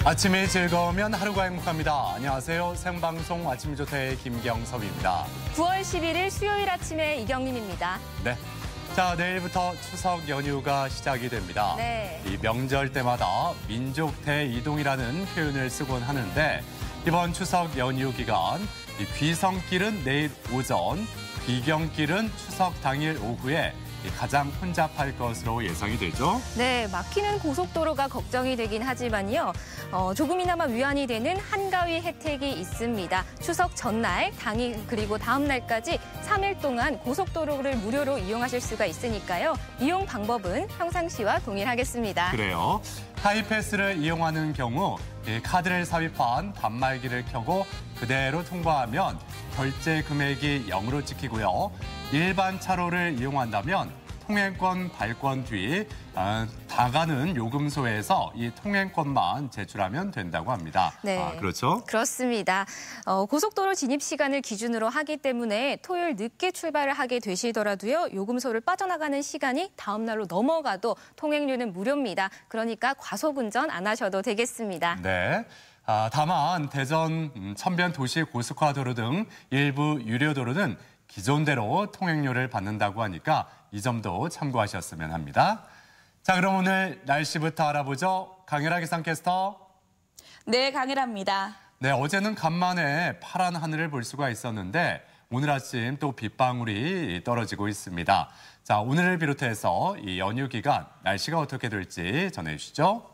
아침이 즐거우면 하루가 행복합니다. 안녕하세요. 생방송 아침이 좋다의 김경섭입니다. 9월 11일 수요일 아침에 이경림입니다. 네. 자, 내일부터 추석 연휴가 시작이 됩니다. 네. 이 명절 때마다 민족 대이동이라는 표현을 쓰곤 하는데 이번 추석 연휴 기간 이 귀성길은 내일 오전, 귀경길은 추석 당일 오후에 가장 혼잡할 것으로 예상이 되죠. 네, 막히는 고속도로가 걱정이 되긴 하지만요. 조금이나마 위안이 되는 한가위 혜택이 있습니다. 추석 전날, 당일 그리고 다음 날까지 3일 동안 고속도로를 무료로 이용하실 수가 있으니까요. 이용 방법은 평상시와 동일하겠습니다. 그래요. 하이패스를 이용하는 경우 카드를 삽입한 단말기를 켜고 그대로 통과하면 결제 금액이 0으로 찍히고요. 일반 차로를 이용한다면 통행권 발권 뒤 다가는 요금소에서 이 통행권만 제출하면 된다고 합니다. 네, 그렇죠? 그렇습니다. 고속도로 진입 시간을 기준으로 하기 때문에 토요일 늦게 출발을 하게 되시더라도요. 요금소를 빠져나가는 시간이 다음 날로 넘어가도 통행료는 무료입니다. 그러니까 과속 운전 안 하셔도 되겠습니다. 네. 다만 대전 천변 도시 고속화도로 등 일부 유료도로는 기존대로 통행료를 받는다고 하니까 이 점도 참고하셨으면 합니다. 자, 그럼 오늘 날씨부터 알아보죠. 강혜라 기상캐스터. 네, 강혜라입니다. 네, 어제는 간만에 파란 하늘을 볼 수가 있었는데 오늘 아침 또 빗방울이 떨어지고 있습니다. 자, 오늘을 비롯해서 이 연휴 기간 날씨가 어떻게 될지 전해주시죠.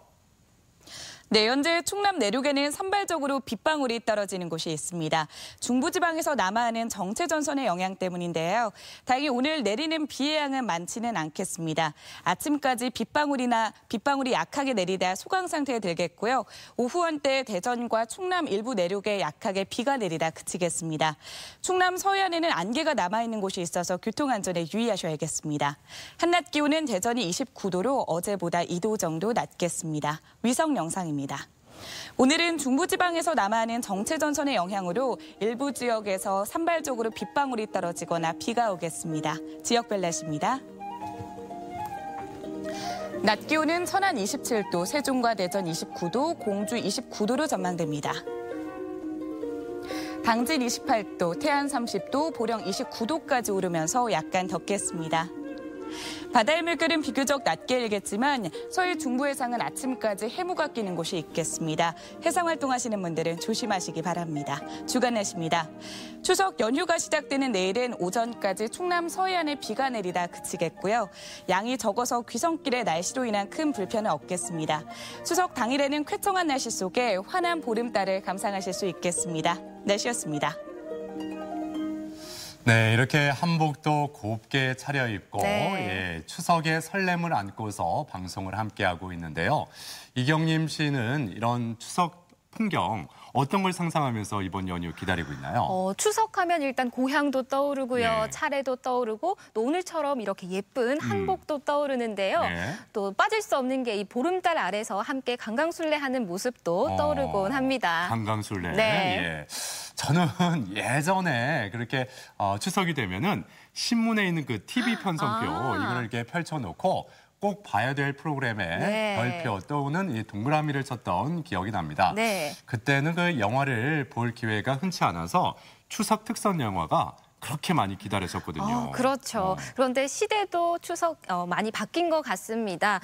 네, 현재 충남 내륙에는 산발적으로 빗방울이 떨어지는 곳이 있습니다. 중부지방에서 남하하는 정체전선의 영향 때문인데요. 다행히 오늘 내리는 비의 양은 많지는 않겠습니다. 아침까지 빗방울이 약하게 내리다 소강 상태에 들겠고요. 오후 한때 대전과 충남 일부 내륙에 약하게 비가 내리다 그치겠습니다. 충남 서해안에는 안개가 남아있는 곳이 있어서 교통안전에 유의하셔야겠습니다. 한낮 기온은 대전이 29도로 어제보다 2도 정도 낮겠습니다. 위성 영상입니다. 오늘은 중부지방에서 남하하는 정체전선의 영향으로 일부 지역에서 산발적으로 빗방울이 떨어지거나 비가 오겠습니다. 지역별 날씨입니다. 낮 기온은 천안 27도, 세종과 대전 29도, 공주 29도로 전망됩니다. 당진 28도, 태안 30도, 보령 29도까지 오르면서 약간 덥겠습니다. 바다의 물결은 비교적 낮게 일겠지만 서해 중부 해상은 아침까지 해무가 끼는 곳이 있겠습니다. 해상 활동하시는 분들은 조심하시기 바랍니다. 주간 날씨입니다. 추석 연휴가 시작되는 내일은 오전까지 충남 서해안에 비가 내리다 그치겠고요. 양이 적어서 귀성길의 날씨로 인한 큰 불편은 없겠습니다. 추석 당일에는 쾌청한 날씨 속에 환한 보름달을 감상하실 수 있겠습니다. 날씨였습니다. 네, 이렇게 한복도 곱게 차려입고 네. 추석의 설렘을 안고서 방송을 함께하고 있는데요. 이경림 씨는 이런 추석 풍경 어떤 걸 상상하면서 이번 연휴 기다리고 있나요? 추석하면 일단 고향도 떠오르고요. 네. 차례도 떠오르고 또 오늘처럼 이렇게 예쁜 한복도 떠오르는데요. 네. 또 빠질 수 없는 게 이 보름달 아래서 함께 강강술래하는 모습도 떠오르곤 합니다. 강강술래. 네. 예. 저는 예전에 그렇게 추석이 되면은 신문에 있는 그 TV 편성표 이거를 이렇게 펼쳐놓고 꼭 봐야 될 프로그램에 네. 별표 또는 이 동그라미를 쳤던 기억이 납니다. 네. 그때는 그 영화를 볼 기회가 흔치 않아서 추석 특선 영화가 그렇게 많이 기다려졌거든요. 그렇죠. 그런데 시대도 추석 많이 바뀐 것 같습니다.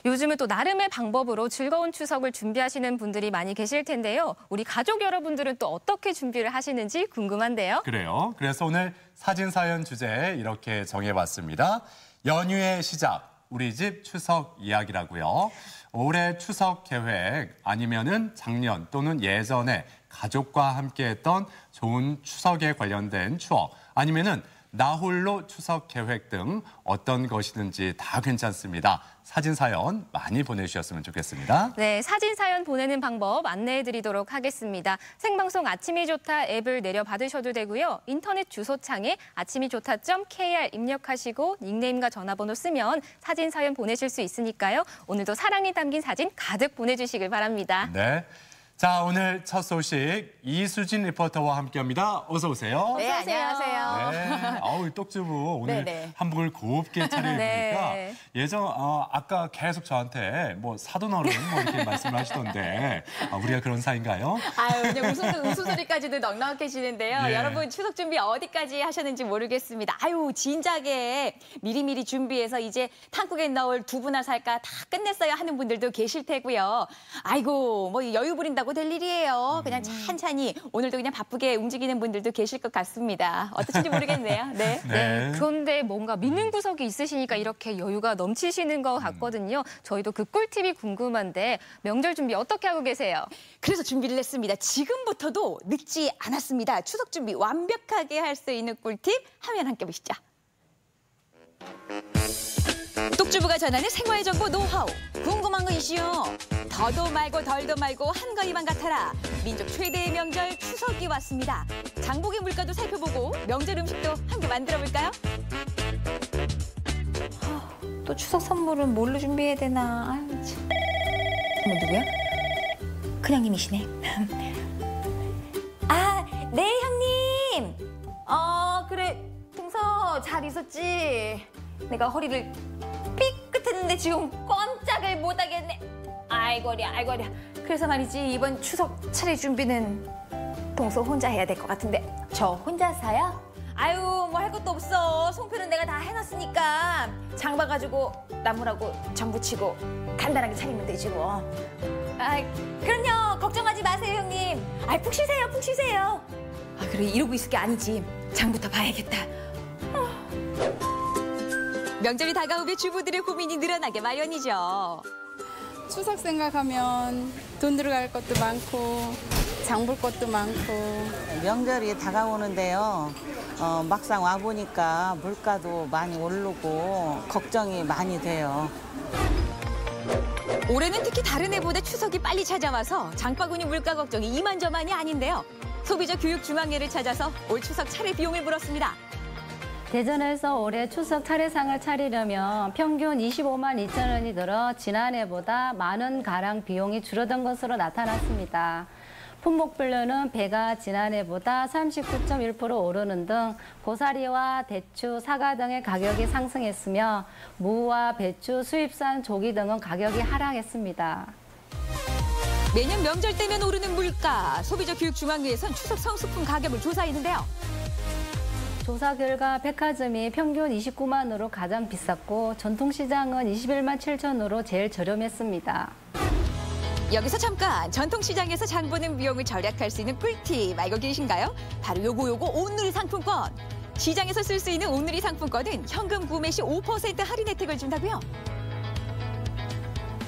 요즘은 또 나름의 방법으로 즐거운 추석을 준비하시는 분들이 많이 계실 텐데요. 우리 가족 여러분들은 또 어떻게 준비를 하시는지 궁금한데요. 그래요. 그래서 오늘 사진사연 주제 이렇게 정해봤습니다. 연휴의 시작, 우리 집 추석 이야기라고요. 올해 추석 계획 아니면은 작년 또는 예전에 가족과 함께했던 좋은 추석에 관련된 추억 아니면은 나 홀로 추석 계획 등 어떤 것이든지 다 괜찮습니다. 사진 사연 많이 보내주셨으면 좋겠습니다. 네, 사진 사연 보내는 방법 안내해드리도록 하겠습니다. 생방송 아침이 좋다 앱을 내려받으셔도 되고요. 인터넷 주소창에 아침이좋다.kr 입력하시고 닉네임과 전화번호 쓰면 사진 사연 보내실 수 있으니까요. 오늘도 사랑이 담긴 사진 가득 보내주시길 바랍니다. 네. 자, 오늘 첫 소식 이수진 리포터와 함께합니다. 어서 오세요. 네, 안녕하세요. 네. 아우, 떡주부 오늘 네네. 한복을 곱게 차려입으니까 네. 예전 아까 계속 저한테 뭐 사돈어른 뭐 이렇게 말씀을 하시던데 우리가 그런 사이인가요? 아유, 그냥 웃음소리까지도 넉넉해지는데요. 예. 여러분 추석 준비 어디까지 하셨는지 모르겠습니다. 아유, 진작에 미리미리 준비해서 이제 탕국에 넣을 두부나 살까 다 끝냈어야 하는 분들도 계실 테고요. 아이고, 뭐 여유 부린다고 될 일이에요. 그냥 찬찬히 오늘도 그냥 바쁘게 움직이는 분들도 계실 것 같습니다. 어떠신지 모르겠네요. 네. 네. 그런데 뭔가 믿는 구석이 있으시니까 이렇게 여유가 넘치시는 것 같거든요. 저희도 그 꿀팁이 궁금한데 명절 준비 어떻게 하고 계세요? 그래서 준비를 했습니다. 지금부터도 늦지 않았습니다. 추석 준비 완벽하게 할 수 있는 꿀팁 화면 함께 보시죠. 똑주부가 전하는 생활 정보 노하우. 궁금한 거 이슈요. 더도 말고 덜도 말고 한가위만 같아라. 민족 최대의 명절 추석이 왔습니다. 장보기 물가도 살펴보고 명절 음식도 함께 만들어 볼까요? 또 추석 선물은 뭘로 준비해야 되나. 아유, 참. 누구야? 큰형님이시네. 아, 네 형님. 그래. 동서 잘 있었지? 내가 허리를 삐끗했는데 지금 꼼짝을 못하겠네. 아이고랴. 그래서 말이지 이번 추석 차례 준비는 동서 혼자 해야 될 것 같은데. 저 혼자서요? 아유, 뭐 할 것도 없어. 송편은 내가 다 해놨으니까 장 봐가지고 나물하고 전 부치고 간단하게 차리면 되지 뭐. 아, 그럼요. 걱정하지 마세요, 형님. 아, 푹 쉬세요. 아, 그래, 이러고 있을 게 아니지. 장부터 봐야겠다. 명절이 다가오면 주부들의 고민이 늘어나게 마련이죠. 추석 생각하면 돈 들어갈 것도 많고 장 볼 것도 많고. 명절이 다가오는데요. 막상 와보니까 물가도 많이 오르고 걱정이 많이 돼요. 올해는 특히 다른 해보다 추석이 빨리 찾아와서 장바구니 물가 걱정이 이만저만이 아닌데요. 소비자교육중앙회를 찾아서 올 추석 차례 비용을 물었습니다. 대전에서 올해 추석 차례상을 차리려면 평균 25만 2천 원이 들어 지난해보다 10,000원가량 비용이 줄어든 것으로 나타났습니다. 품목별로는 배가 지난해보다 39.1% 오르는 등 고사리와 대추, 사과 등의 가격이 상승했으며 무와 배추, 수입산 조기 등은 가격이 하락했습니다. 매년 명절 때면 오르는 물가, 소비자교육중앙회에선 추석 성수품 가격을 조사했는데요. 조사 결과 백화점이 평균 29만 원으로 가장 비쌌고 전통시장은 21만 7천 원으로 제일 저렴했습니다. 여기서 잠깐 전통시장에서 장 보는 비용을 절약할 수 있는 꿀팁 알고 계신가요? 바로 요거 온누리 상품권. 시장에서 쓸 수 있는 온누리 상품권은 현금 구매 시 5% 할인 혜택을 준다고요.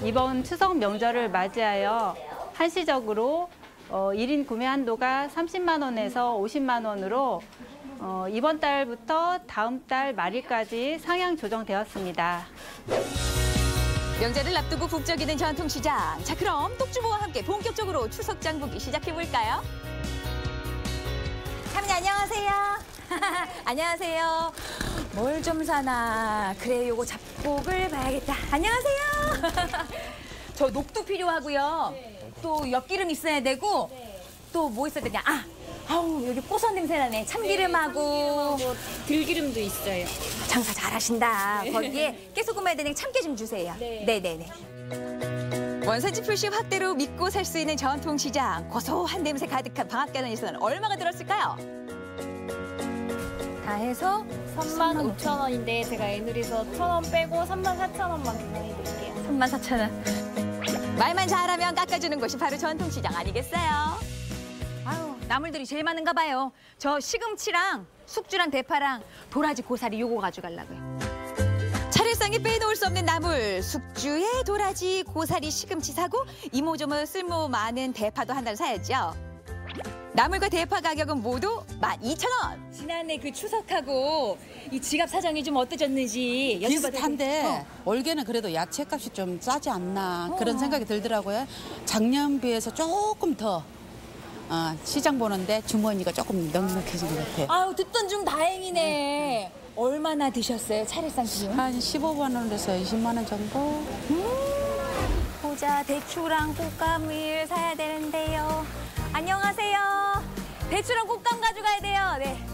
이번 추석 명절을 맞이하여 한시적으로 1인 구매 한도가 30만 원에서 50만 원으로 이번 달부터 다음 달 말일까지 상향 조정되었습니다. 명절을 앞두고 북적이는 전통시장. 자, 그럼 똑주부와 함께 본격적으로 추석 장보기 시작해볼까요? 차민이 안녕하세요. 안녕하세요. 뭘 좀 사나. 그래, 요거 잡곡을 봐야겠다. 안녕하세요. 저 녹두 필요하고요. 또 엿기름 있어야 되고 또 뭐 있어야 되냐. 아우, 여기 고소한 냄새 나네. 참기름하고 들기름도 있어요. 장사 잘하신다. 거기에 깨소금에 되는 참깨 좀 주세요. 네네네. 원산지 표시 확대로 믿고 살 수 있는 전통시장. 고소한 냄새 가득한 방앗간에서는 얼마가 들었을까요? 다 해서 35,000원인데 제가 애누리서 1,000원 빼고 34,000원만 계산해드릴게요. 34,000원. 말만 잘하면 깎아주는 곳이 바로 전통시장 아니겠어요? 아유, 나물들이 제일 많은가 봐요. 저 시금치랑 숙주랑 대파랑 도라지 고사리 요거 가져가려고요. 차례상에 빼놓을 수 없는 나물, 숙주에 도라지, 고사리, 시금치 사고 이모저모 쓸모 많은 대파도 한 달 사야죠. 나물과 대파 가격은 모두 12,000원. 지난해 그 추석하고 이 지갑 사정이 좀 어떠셨는지 비슷한데 올해는 그래도 야채값이 좀 싸지 않나 그런 생각이 들더라고요. 작년 비해서 조금 더 시장 보는데 주머니가 조금 넉넉해진 것 같아요. 아유, 듣던 중 다행이네. 얼마나 드셨어요, 차례상 비용? 한 15만 원에서 20만 원 정도. 보자. 진짜 대추랑 꽃감을 사야 되는데요. 안녕하세요. 대추랑 꽃감 가져가야 돼요. 네.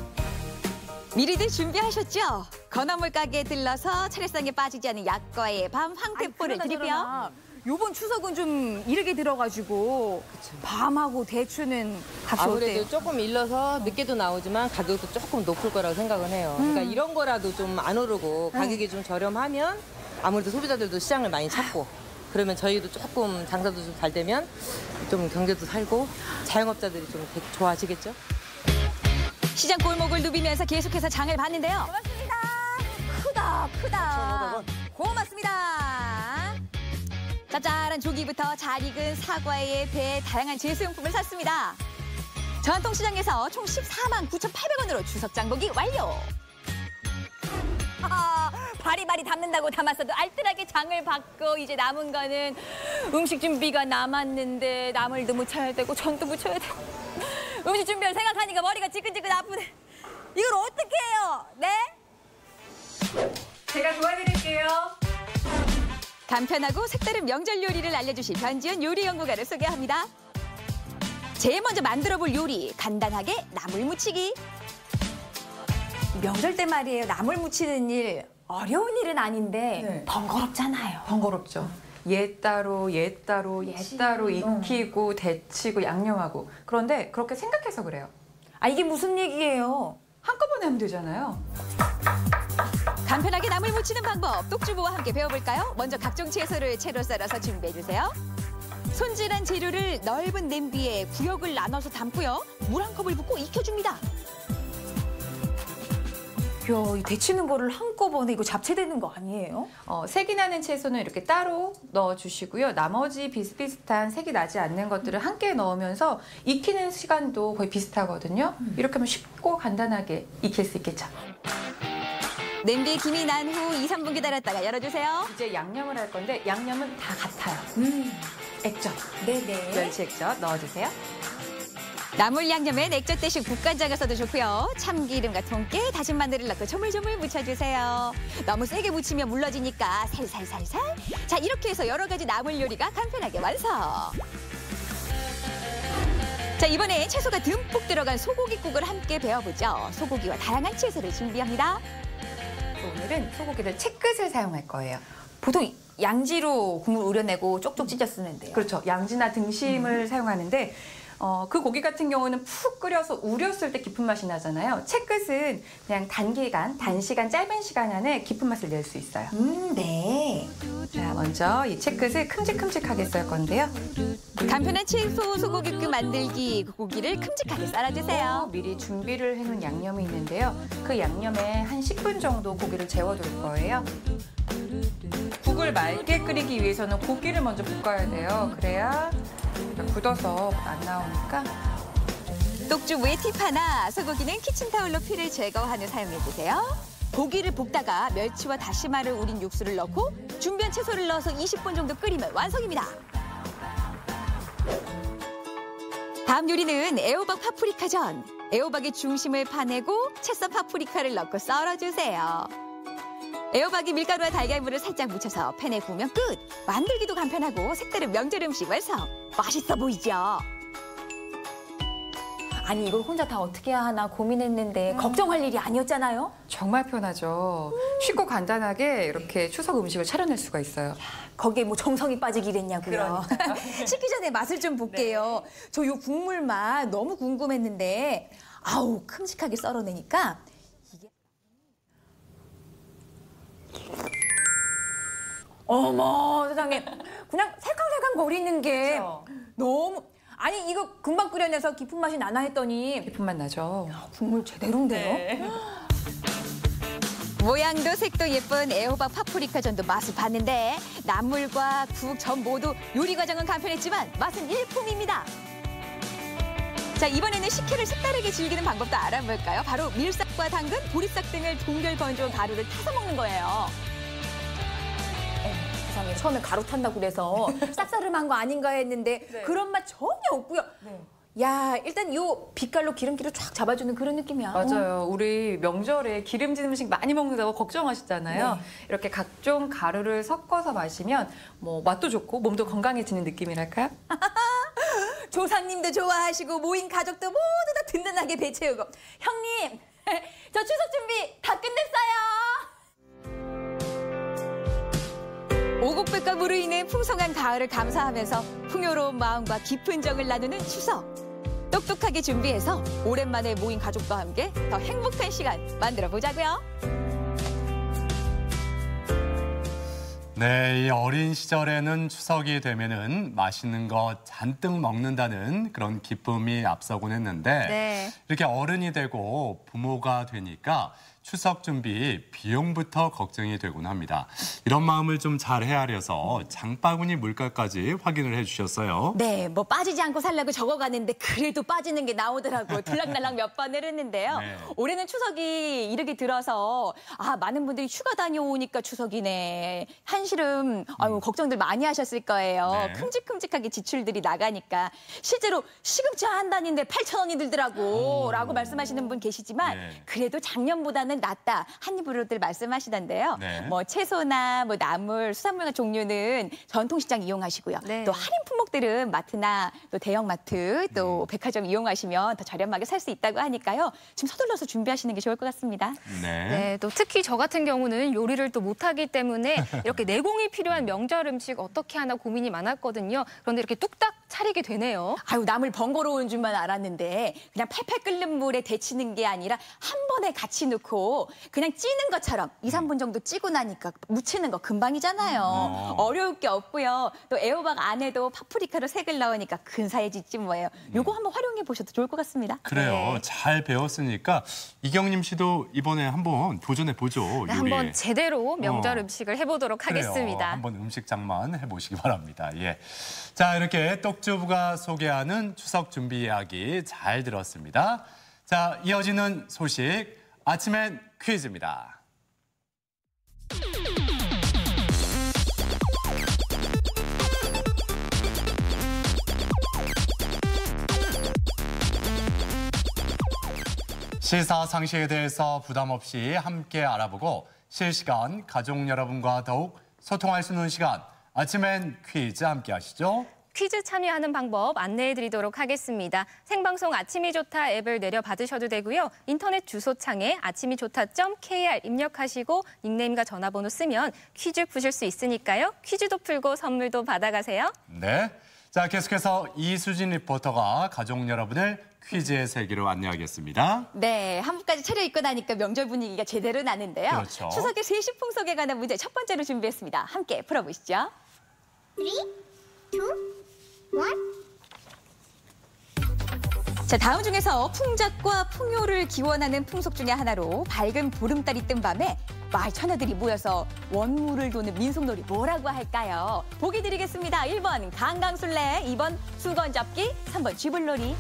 미리들 준비하셨죠? 건어물 가게에 들러서 차례상에 빠지지 않은 약과의 밤 황태포를 드리며 요번 추석은 좀 이르게 들어가지고 밤하고 대추는 값이 아무래도 어때요? 조금 일러서 늦게도 나오지만 가격도 조금 높을 거라고 생각은 해요. 그러니까 이런 거라도 좀 안 오르고 가격이 좀 저렴하면 아무래도 소비자들도 시장을 많이 찾고 그러면 저희도 조금 장사도 좀 잘 되면 좀 경제도 살고 자영업자들이 좀 좋아하시겠죠? 시장 골목을 누비면서 계속해서 장을 봤는데요. 고맙습니다. 크다. 고맙습니다. 짭짤한 조기부터 잘 익은 사과에 배 다양한 제수용품을 샀습니다. 전통시장에서 총 14만 9,800원으로 추석 장보기 완료. 바리바리 담는다고 담았어도 알뜰하게 장을 받고 이제 남은 거는 음식 준비가 남았는데 나물도 무쳐야 되고 전도 무쳐야 되고 음식 준비를 생각하니까 머리가 지끈지끈 아프네. 이걸 어떻게 해요? 네? 제가 도와드릴게요. 간편하고 색다른 명절 요리를 알려주실 변지연 요리 연구가를 소개합니다. 제일 먼저 만들어볼 요리, 간단하게 나물 무치기. 명절 때 말이에요. 나물 무치는 일 어려운 일은 아닌데 번거롭잖아요. 번거롭죠. 얘 따로 익히고 데치고 양념하고. 그런데 그렇게 생각해서 그래요. 아 이게 무슨 얘기예요? 한꺼번에 하면 되잖아요. 간편하게 나물 무치는 방법, 똑주부와 함께 배워볼까요? 먼저 각종 채소를 채로 썰어서 준비해주세요. 손질한 재료를 넓은 냄비에 구역을 나눠서 담고요. 물 한 컵을 붓고 익혀줍니다. 야, 이 데치는 거를 한꺼번에 이거 잡채되는 거 아니에요? 색이 나는 채소는 이렇게 따로 넣어주시고요. 나머지 비슷비슷한 색이 나지 않는 것들을 함께 넣으면서 익히는 시간도 거의 비슷하거든요. 이렇게 하면 쉽고 간단하게 익힐 수 있겠죠. 냄비에 김이 난 후 2, 3분 기다렸다가 열어주세요. 이제 양념을 할 건데 양념은 다 같아요. 액젓, 네네. 멸치 액젓 넣어주세요. 나물 양념엔 액젓 대신 국간장을 써도 좋고요. 참기름과 통깨, 다진 마늘을 넣고 조물조물 무쳐주세요. 너무 세게 무치면 물러지니까 살살살살. 자, 이렇게 해서 여러 가지 나물 요리가 간편하게 완성. 자, 이번에 채소가 듬뿍 들어간 소고기국을 함께 배워보죠. 소고기와 다양한 채소를 준비합니다. 오늘은 소고기를 채끝을 사용할 거예요. 보통 양지로 국물 우려내고 쪽쪽 찢어 쓰는데요. 그렇죠. 양지나 등심을 사용하는데 그 고기 같은 경우는 푹 끓여서 우렸을 때 깊은 맛이 나잖아요. 채끝은 그냥 단시간 짧은 시간 안에 깊은 맛을 낼 수 있어요. 네. 자, 먼저 이 채끝을 큼직큼직하게 썰 건데요. 간편한 채소 소고기국 만들기. 고기를 큼직하게 썰어주세요. 미리 준비를 해놓은 양념이 있는데요. 그 양념에 한 10분 정도 고기를 재워둘 거예요. 국을 맑게 끓이기 위해서는 고기를 먼저 볶아야 돼요. 그래야 굳어서 안 나오니까. 똑주부의 팁 하나, 소고기는 키친타올로 피를 제거한 후 사용해주세요. 고기를 볶다가 멸치와 다시마를 우린 육수를 넣고 준비한 채소를 넣어서 20분 정도 끓이면 완성입니다. 다음 요리는 애호박 파프리카전. 애호박의 중심을 파내고 채 썬 파프리카를 넣고 썰어주세요. 애호박이 밀가루와 달걀물을 살짝 묻혀서 팬에 구우면 끝! 만들기도 간편하고 색다른 명절 음식 완성! 맛있어 보이죠? 아니 이걸 혼자 다 어떻게 해야 하나 고민했는데 걱정할 일이 아니었잖아요? 정말 편하죠. 쉽고 간단하게 이렇게 추석 음식을 차려낼 수가 있어요. 거기에 뭐 정성이 빠지길 했냐고요. 식기 전에 맛을 좀 볼게요. 저 요 국물 맛 너무 궁금했는데 아우 큼직하게 썰어내니까 이게 어머 세상에 그냥 살캉살캉 거리는 게 그렇죠. 너무 아니 이거 금방 끓여내서 깊은 맛이 나나 했더니 깊은 맛 나죠. 국물 제대로인데요? 네. 모양도 색도 예쁜 애호박 파프리카전도 맛을 봤는데 나물과 국, 전 모두 요리 과정은 간편했지만 맛은 일품입니다. 자, 이번에는 식혜를 색다르게 즐기는 방법도 알아볼까요? 바로 밀싹과 당근, 보리싹 등을 동결 건조한 가루를 타서 먹는 거예요. 세상에 처음에 가루 탄다고 그래서 쌉싸름한 거 아닌가 했는데 그런 맛 전혀 없고요. 야, 일단 요 빛깔로 기름기를 쫙 잡아주는 그런 느낌이야. 맞아요. 우리 명절에 기름진 음식 많이 먹는다고 걱정하시잖아요. 네. 이렇게 각종 가루를 섞어서 마시면 뭐 맛도 좋고 몸도 건강해지는 느낌이랄까요? 조상님도 좋아하시고 모인 가족도 모두 다 든든하게 배채우고. 형님, 저 추석 준비 다 끝냈어요. 오곡백과 무르익는 풍성한 가을을 감사하면서 풍요로운 마음과 깊은 정을 나누는 추석. 똑똑하게 준비해서 오랜만에 모인 가족과 함께 더 행복한 시간 만들어 보자고요. 네, 이 어린 시절에는 추석이 되면은 맛있는 거 잔뜩 먹는다는 그런 기쁨이 앞서곤 했는데 네. 이렇게 어른이 되고 부모가 되니까 추석 준비 비용부터 걱정이 되곤 합니다. 이런 마음을 좀 잘 헤아려서 장바구니 물가까지 확인을 해주셨어요. 네, 뭐 빠지지 않고 살려고 적어가는데 그래도 빠지는 게 나오더라고요. 들락날락 몇 번을 했는데요. 네. 올해는 추석이 이르게 들어서 많은 분들이 휴가 다녀오니까 추석이네. 한시름 걱정들 많이 하셨을 거예요. 네. 큼직큼직하게 지출들이 나가니까 실제로 시급지 한다는데 8,000원이 들더라고 라고 말씀하시는 분 계시지만 네. 그래도 작년보다는 낫다. 한 입으로들 말씀하시던데요. 네. 뭐 채소나 뭐 나물, 수산물 종류는 전통시장 이용하시고요. 네. 또 할인 품목들은 마트나 또 대형마트 또 백화점 이용하시면 더 저렴하게 살 수 있다고 하니까요. 지금 서둘러서 준비하시는 게 좋을 것 같습니다. 네, 또 특히 저 같은 경우는 요리를 또 못하기 때문에 이렇게 내공이 필요한 명절 음식 어떻게 하나 고민이 많았거든요. 그런데 이렇게 뚝딱 차리게 되네요. 아유, 남을 번거로운 줄만 알았는데 그냥 팔팔 끓는 물에 데치는 게 아니라 한 번에 같이 넣고 그냥 찌는 것처럼 2, 3분 정도 찌고 나니까 무치는 거 금방이잖아요. 어려울 게 없고요. 또 애호박 안에도 파프리카로 색을 넣으니까 근사해지지 뭐예요. 요거 한번 활용해 보셔도 좋을 것 같습니다. 그래요. 네. 잘 배웠으니까 이경림 씨도 이번에 한번 도전해 보죠. 네, 요리. 한번 제대로 명절 음식을 해보도록 그래요. 하겠습니다. 한번 음식장만 해보시기 바랍니다. 예. 자, 이렇게 떡주부가 소개하는 추석 준비 이야기 잘 들었습니다. 자, 이어지는 소식 아침엔 퀴즈입니다. 시사상식에 대해서 부담 없이 함께 알아보고 실시간 가족 여러분과 더욱 소통할 수 있는 시간 아침엔 퀴즈 함께 하시죠. 퀴즈 참여하는 방법 안내해드리도록 하겠습니다. 생방송 아침이 좋다 앱을 내려받으셔도 되고요. 인터넷 주소창에 아침이좋다.kr 입력하시고 닉네임과 전화번호 쓰면 퀴즈 푸실 수 있으니까요. 퀴즈도 풀고 선물도 받아가세요. 네. 자, 계속해서 이수진 리포터가 가족 여러분을 퀴즈의 세계로 안내하겠습니다. 네, 한복까지 차려입고 나니까 명절 분위기가 제대로 나는데요. 그렇죠. 추석의 세시 풍속에 관한 문제 첫 번째로 준비했습니다. 함께 풀어보시죠. 3, 2, 1. 자, 다음 중에서 풍작과 풍요를 기원하는 풍속 중에 하나로 밝은 보름달이 뜬 밤에 마을 처녀들이 모여서 원물을 도는 민속놀이 뭐라고 할까요? 보기 드리겠습니다. 1번 강강술래, 2번 수건잡기, 3번 쥐불놀이.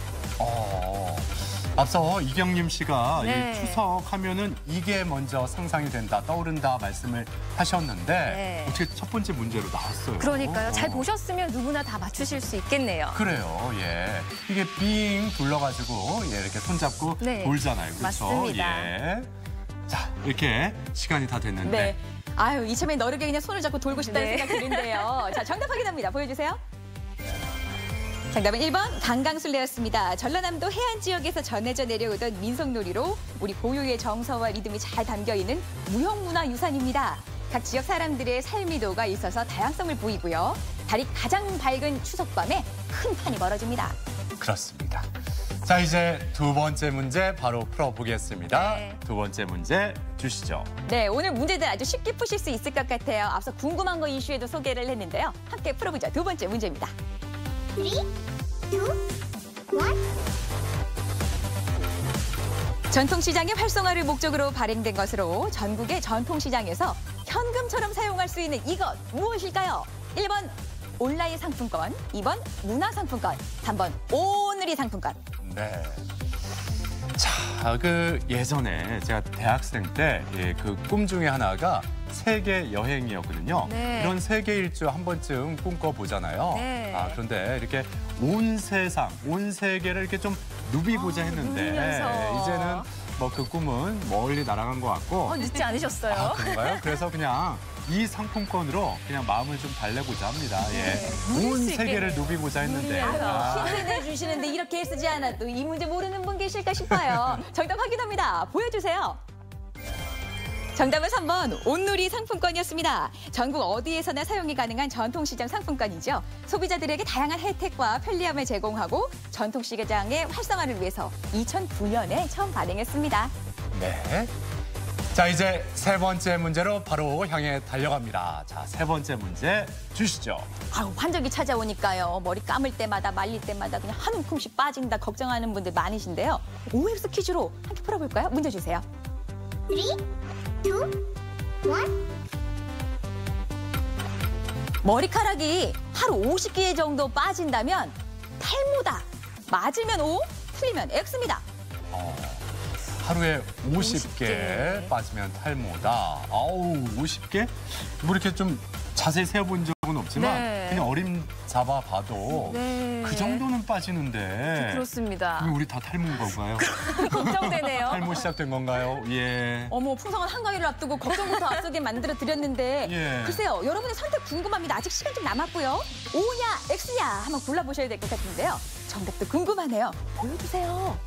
앞서 이경림 씨가 네. 이 추석 하면은 이게 먼저 상상이 된다, 떠오른다 말씀을 하셨는데 네. 어떻게 첫 번째 문제로 나왔어요. 그러니까요. 잘 보셨으면 누구나 다 맞추실 수 있겠네요. 그래요, 예. 이게 빙 둘러가지고 예, 이렇게 손잡고 네, 돌잖아요. 그렇죠? 맞습니다. 예. 자, 이렇게 시간이 다 됐는데. 네. 아유, 이참에 너르게 그냥 손을 잡고 돌고 싶다는 네. 생각이 드는데요. 자, 정답 확인합니다. 보여주세요. 정답은 1번 강강술래였습니다. 전라남도 해안 지역에서 전해져 내려오던 민속놀이로 우리 고유의 정서와 리듬이 잘 담겨있는 무형문화유산입니다. 각 지역 사람들의 삶미도가 있어서 다양성을 보이고요. 달이 가장 밝은 추석밤에 큰 판이 벌어집니다. 그렇습니다. 자, 이제 두 번째 문제 바로 풀어보겠습니다. 네. 두 번째 문제 주시죠. 네, 오늘 문제들 아주 쉽게 푸실 수 있을 것 같아요. 앞서 궁금한 거 이슈에도 소개를 했는데요. 함께 풀어보죠. 두 번째 문제입니다. 3, 2, 1. 전통시장의 활성화를 목적으로 발행된 것으로 전국의 전통시장에서 현금처럼 사용할 수 있는 이것 무엇일까요? 1번 온라인 상품권, 2번 문화상품권, 3번 오늘이 상품권. 네. 자, 그 예전에 제가 대학생 때 그 꿈 중에 하나가 세계 여행이었거든요. 네. 이런 세계 일주 한 번쯤 꿈꿔보잖아요. 네. 그런데 이렇게 온 세상, 온 세계를 이렇게 좀 누비고자 했는데 누비면서. 이제는 뭐 그 꿈은 멀리 날아간 것 같고. 늦지 않으셨어요? 그런가요? 그래서 그냥 이 상품권으로 그냥 마음을 좀 달래고자 합니다. 온 세계를 누비고자 했는데. 힌트 내주시는데 이렇게 쓰지 않아도 이 문제 모르는 분 계실까 싶어요. 정답 확인합니다. 보여주세요. 정답은 3번 온누리 상품권이었습니다. 전국 어디에서나 사용이 가능한 전통시장 상품권이죠. 소비자들에게 다양한 혜택과 편리함을 제공하고 전통시장의 활성화를 위해서 2009년에 처음 발행했습니다. 네. 자, 이제 세 번째 문제로 바로 향해 달려갑니다. 자, 세 번째 문제 주시죠. 환절기 찾아오니까요. 머리 감을 때마다 말릴 때마다 그냥 한 움큼씩 빠진다 걱정하는 분들 많으신데요. OX 퀴즈로 함께 풀어볼까요? 문제 주세요. 3, 2, 1. 머리카락이 하루 50개 정도 빠진다면 탈모다. 맞으면 O, 틀리면 X입니다. 하루에 50개 빠지면 탈모다. 아우, 50개? 뭐 이렇게 좀 자세히 세어본 적은 없지만 그냥 어림 잡아봐도 그 정도는 빠지는데. 그렇습니다. 우리 다 탈모인 건가요? 걱정되네요. 탈모 시작된 건가요? 예. 어머, 풍성한 한가위를 앞두고 걱정부터 앞서게 만들어드렸는데 글쎄요, 여러분의 선택 궁금합니다. 아직 시간 좀 남았고요. O냐 X냐 한번 골라보셔야 될 것 같은데요. 정답도 궁금하네요. 보여주세요.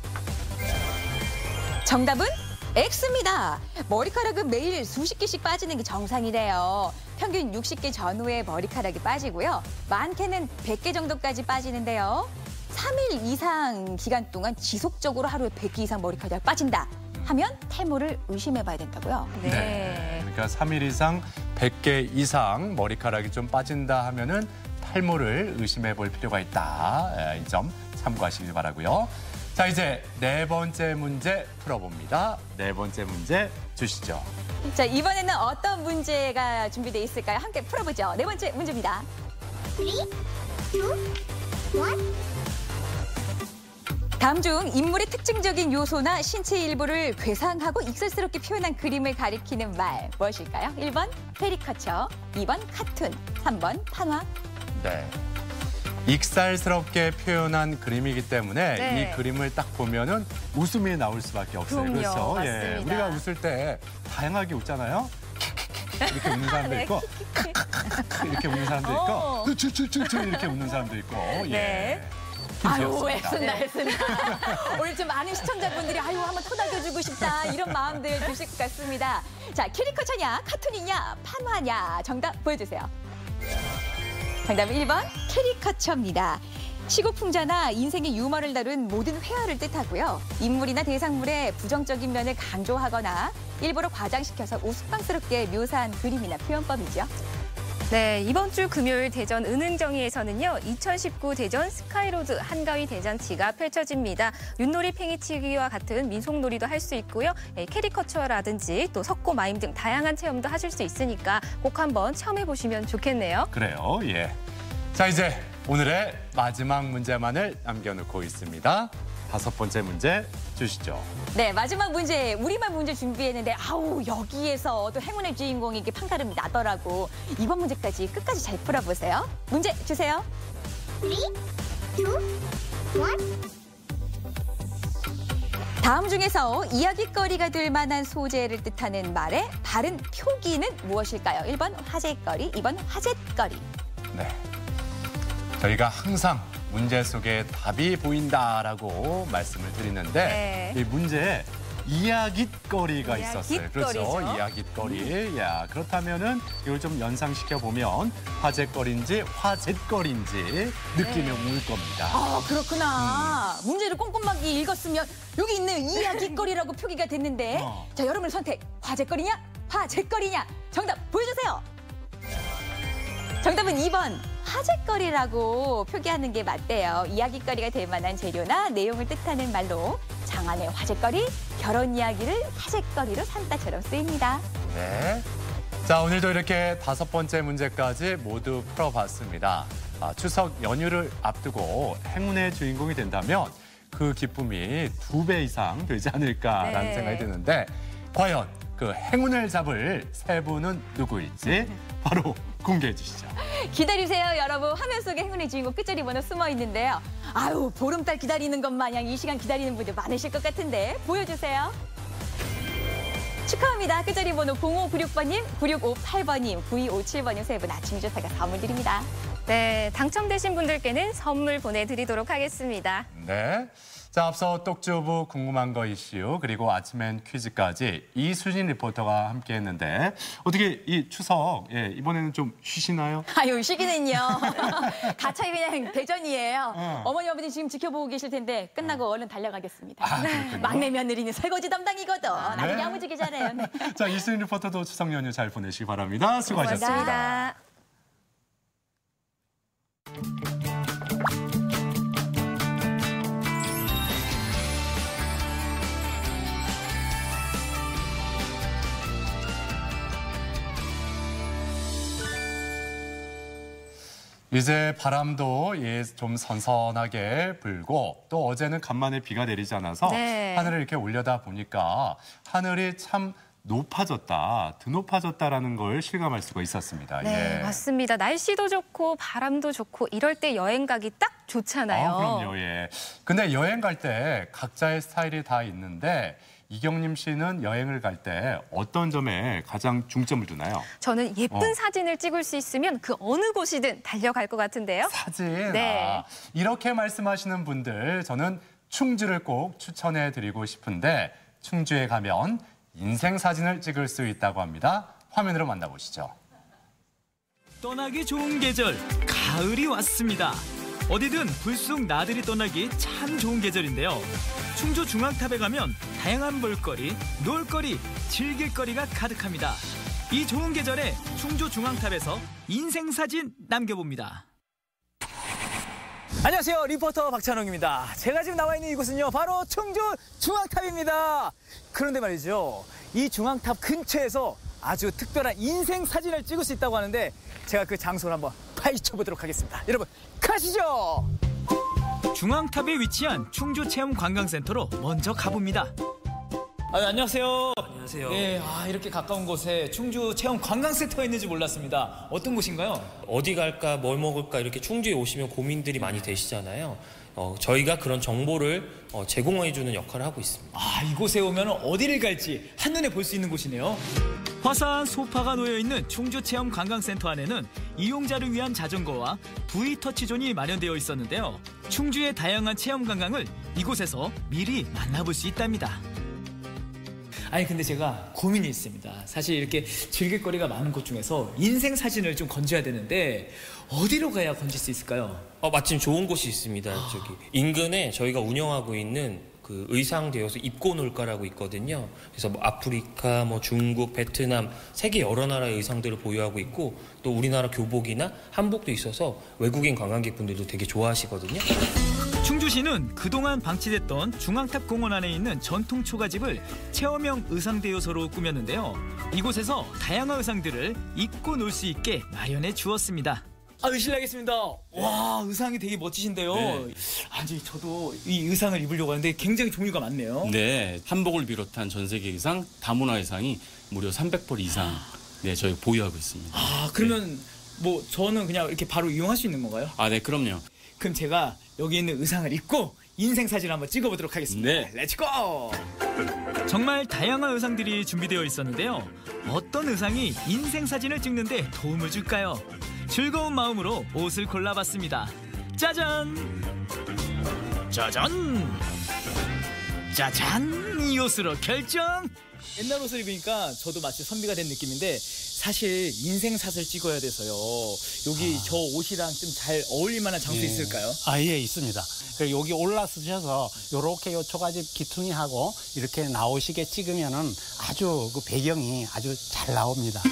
정답은 X입니다. 머리카락은 매일 수십 개씩 빠지는 게 정상이래요. 평균 60개 전후에 머리카락이 빠지고요. 많게는 100개 정도까지 빠지는데요. 3일 이상 기간 동안 지속적으로 하루에 100개 이상 머리카락이 빠진다 하면 탈모를 의심해봐야 된다고요. 네. 그러니까 3일 이상 100개 이상 머리카락이 좀 빠진다 하면은 탈모를 의심해볼 필요가 있다. 이 점 참고하시길 바라고요. 자, 이제 네 번째 문제 풀어봅니다. 네 번째 문제 주시죠. 자, 이번에는 어떤 문제가 준비되어 있을까요? 함께 풀어보죠. 네 번째 문제입니다. 3, 2, 1. 다음 중 인물의 특징적인 요소나 신체 일부를 괴상하고 익살스럽게 표현한 그림을 가리키는 말 무엇일까요? 1번 캐리커처, 2번 카툰, 3번 판화. 네. 익살스럽게 표현한 그림이기 때문에 이 그림을 딱 보면은 웃음이 나올 수밖에 없어요. 그럼요, 그래서 맞습니다. 우리가 웃을 때 다양하게 웃잖아요. 이렇게 웃는 사람도 있고, 이렇게 웃는 사람도 있고, 쭈쭈쭈쭈 이렇게 웃는 사람도 있고. 아유, 애쓴다. 오늘 좀 많은 시청자분들이 아유 한번 토닥여주고 싶다 이런 마음들 드실 것 같습니다. 자, 캐리커처냐, 카툰이냐, 판화냐 정답 보여주세요. 정답은 1번 캐리커처입니다. 시고풍자나 인생의 유머를 다룬 모든 회화를 뜻하고요. 인물이나 대상물의 부정적인 면을 강조하거나 일부러 과장시켜서 우스꽝스럽게 묘사한 그림이나 표현법이죠. 네, 이번 주 금요일 대전 은흥정리에서는요. 2019 대전 스카이로드 한가위 대잔치가 펼쳐집니다. 윷놀이 팽이치기와 같은 민속놀이도 할 수 있고요. 캐리커처라든지 또 석고 마임 등 다양한 체험도 하실 수 있으니까 꼭 한번 체험해보시면 좋겠네요. 그래요, 예. 자, 이제 오늘의 마지막 문제만을 남겨놓고 있습니다. 다섯 번째 문제 주시죠. 네, 마지막 문제 우리말 문제 준비했는데 아우 여기에서 또 행운의 주인공이 이렇게 판가름이 나더라고. 이번 문제까지 끝까지 잘 풀어보세요. 문제 주세요. 3, 2, 1. 다음 중에서 이야깃거리가 될 만한 소재를 뜻하는 말의 바른 표기는 무엇일까요? 1번 화제거리, 2번 화제거리. 네. 저희가 항상 문제 속에 답이 보인다라고 말씀을 드리는데 이 문제에 이야깃거리가 있었어요. 그렇죠. 이야깃거리. 야, 그렇다면은 이걸 좀 연상시켜 보면 화제거리인지 화제거리인지 느낌이 올 겁니다. 아, 그렇구나. 문제를 꼼꼼하게 읽었으면 여기 있는 이야깃거리라고 표기가 됐는데 자, 여러분의 선택. 화제거리냐? 화제거리냐? 정답 보여주세요. 정답은 2번. 화제거리라고 표기하는 게 맞대요. 이야깃거리가 될 만한 재료나 내용을 뜻하는 말로 장안의 화제거리, 결혼 이야기를 화제거리로 삼다처럼 쓰입니다. 네. 자, 오늘도 이렇게 다섯 번째 문제까지 모두 풀어봤습니다. 추석 연휴를 앞두고 행운의 주인공이 된다면 그 기쁨이 2배 이상 되지 않을까라는 생각이 드는데 과연 그 행운을 잡을 세 분은 누구일지 바로 공개해 주시죠. 기다리세요, 여러분. 화면 속에 행운의 주인공 끝자리 번호 숨어 있는데요. 아유, 보름달 기다리는 것 마냥 이 시간 기다리는 분들 많으실 것 같은데 보여주세요. 축하합니다. 끝자리 번호 0596번님, 9658번님, 9257번님 세 분 아침 주사가 선물 드립니다. 네, 당첨되신 분들께는 선물 보내드리도록 하겠습니다. 네. 자, 앞서 똑주부 궁금한 거 이슈 그리고 아침엔 퀴즈까지 이수진 리포터가 함께했는데 어떻게 이 추석 이번에는 좀 쉬시나요? 아유, 쉬기는요. 가차이 그냥 대전이에요. 어머니 아버지 지금 지켜보고 계실 텐데 끝나고 얼른 달려가겠습니다. 막내 며느리는 설거지 담당이거든. 나는 네. 야무지게 잘해요. 네. 자, 이수진 리포터도 추석 연휴 잘 보내시기 바랍니다. 수고하셨습니다. 고맙습니다. 이제 바람도 좀 선선하게 불고 또 어제는 간만에 비가 내리지 않아서 네. 하늘을 이렇게 올려다 보니까 하늘이 참 높아졌다, 드높아졌다라는 걸 실감할 수가 있었습니다. 네, 예. 맞습니다. 날씨도 좋고 바람도 좋고 이럴 때 여행 가기 딱 좋잖아요. 그럼요. 예. 근데 여행 갈 때 각자의 스타일이 다 있는데 이경림 씨는 여행을 갈 때 어떤 점에 가장 중점을 두나요? 저는 예쁜 사진을 찍을 수 있으면 그 어느 곳이든 달려갈 것 같은데요. 사진? 네. 이렇게 말씀하시는 분들 저는 충주를 꼭 추천해드리고 싶은데 충주에 가면 인생 사진을 찍을 수 있다고 합니다. 화면으로 만나보시죠. 떠나기 좋은 계절, 가을이 왔습니다. 어디든 불쑥 나들이 떠나기 참 좋은 계절인데요. 충주 중앙탑에 가면 다양한 볼거리, 놀거리, 즐길거리가 가득합니다. 이 좋은 계절에 충주 중앙탑에서 인생사진 남겨봅니다. 안녕하세요, 리포터 박찬웅입니다. 제가 지금 나와 있는 이곳은요, 바로 충주 중앙탑입니다. 그런데 말이죠, 이 중앙탑 근처에서 아주 특별한 인생 사진을 찍을 수 있다고 하는데 제가 그 장소를 한번 파헤쳐 보도록 하겠습니다. 여러분, 가시죠! 중앙탑에 위치한 충주체험관광센터로 먼저 가봅니다. 안녕하세요. 안녕하세요. 네, 이렇게 가까운 곳에 충주체험관광센터가 있는지 몰랐습니다. 어떤 곳인가요? 어디 갈까, 뭘 먹을까 이렇게 충주에 오시면 고민들이 많이 되시잖아요. 저희가 그런 정보를 제공해주는 역할을 하고 있습니다. 이곳에 오면 어디를 갈지 한눈에 볼 수 있는 곳이네요. 화사한 소파가 놓여있는 충주체험관광센터 안에는 이용자를 위한 자전거와 V터치존이 마련되어 있었는데요. 충주의 다양한 체험관광을 이곳에서 미리 만나볼 수 있답니다. 근데 제가 고민이 있습니다. 사실 이렇게 즐길거리가 많은 곳 중에서 인생 사진을 좀 건져야 되는데 어디로 가야 건질 수 있을까요? 마침 좋은 곳이 있습니다. 저기 인근에 저희가 운영하고 있는 그 의상 대여소 입고놀까라고 있거든요. 그래서 아프리카, 중국, 베트남, 세계 여러 나라의 의상들을 보유하고 있고 또 우리나라 교복이나 한복도 있어서 외국인 관광객분들도 되게 좋아하시거든요. 충주시는 그동안 방치됐던 중앙탑 공원 안에 있는 전통 초가집을 체험형 의상대여소로 꾸몄는데요. 이곳에서 다양한 의상들을 입고 놀 수 있게 마련해 주었습니다. 실례하겠습니다. 와, 의상이 되게 멋지신데요. 네. 저도 이 의상을 입으려고 하는데 굉장히 종류가 많네요. 네, 한복을 비롯한 전 세계 의상, 다문화 의상이 무려 300벌 이상 저희 보유하고 있습니다. 그러면 저는 그냥 이렇게 바로 이용할 수 있는 건가요? 네, 그럼요. 그럼 제가 여기 있는 의상을 입고 인생 사진 한번 찍어보도록 하겠습니다. 네. 렛츠고! 정말 다양한 의상들이 준비되어 있었는데요. 어떤 의상이 인생 사진을 찍는데 도움을 줄까요? 즐거운 마음으로 옷을 골라봤습니다. 짜잔! 짜잔! 짜잔! 이 옷으로 결정! 옛날 옷을 입으니까 저도 마치 선비가 된 느낌인데 사실 인생샷을 찍어야 돼서요. 여기 저 옷이랑 좀 잘 어울릴 만한 장소 있을까요? 예, 있습니다. 여기 올라서셔서 요렇게 요 초가집 기퉁이하고 이렇게 나오시게 찍으면은 아주 그 배경이 아주 잘 나옵니다.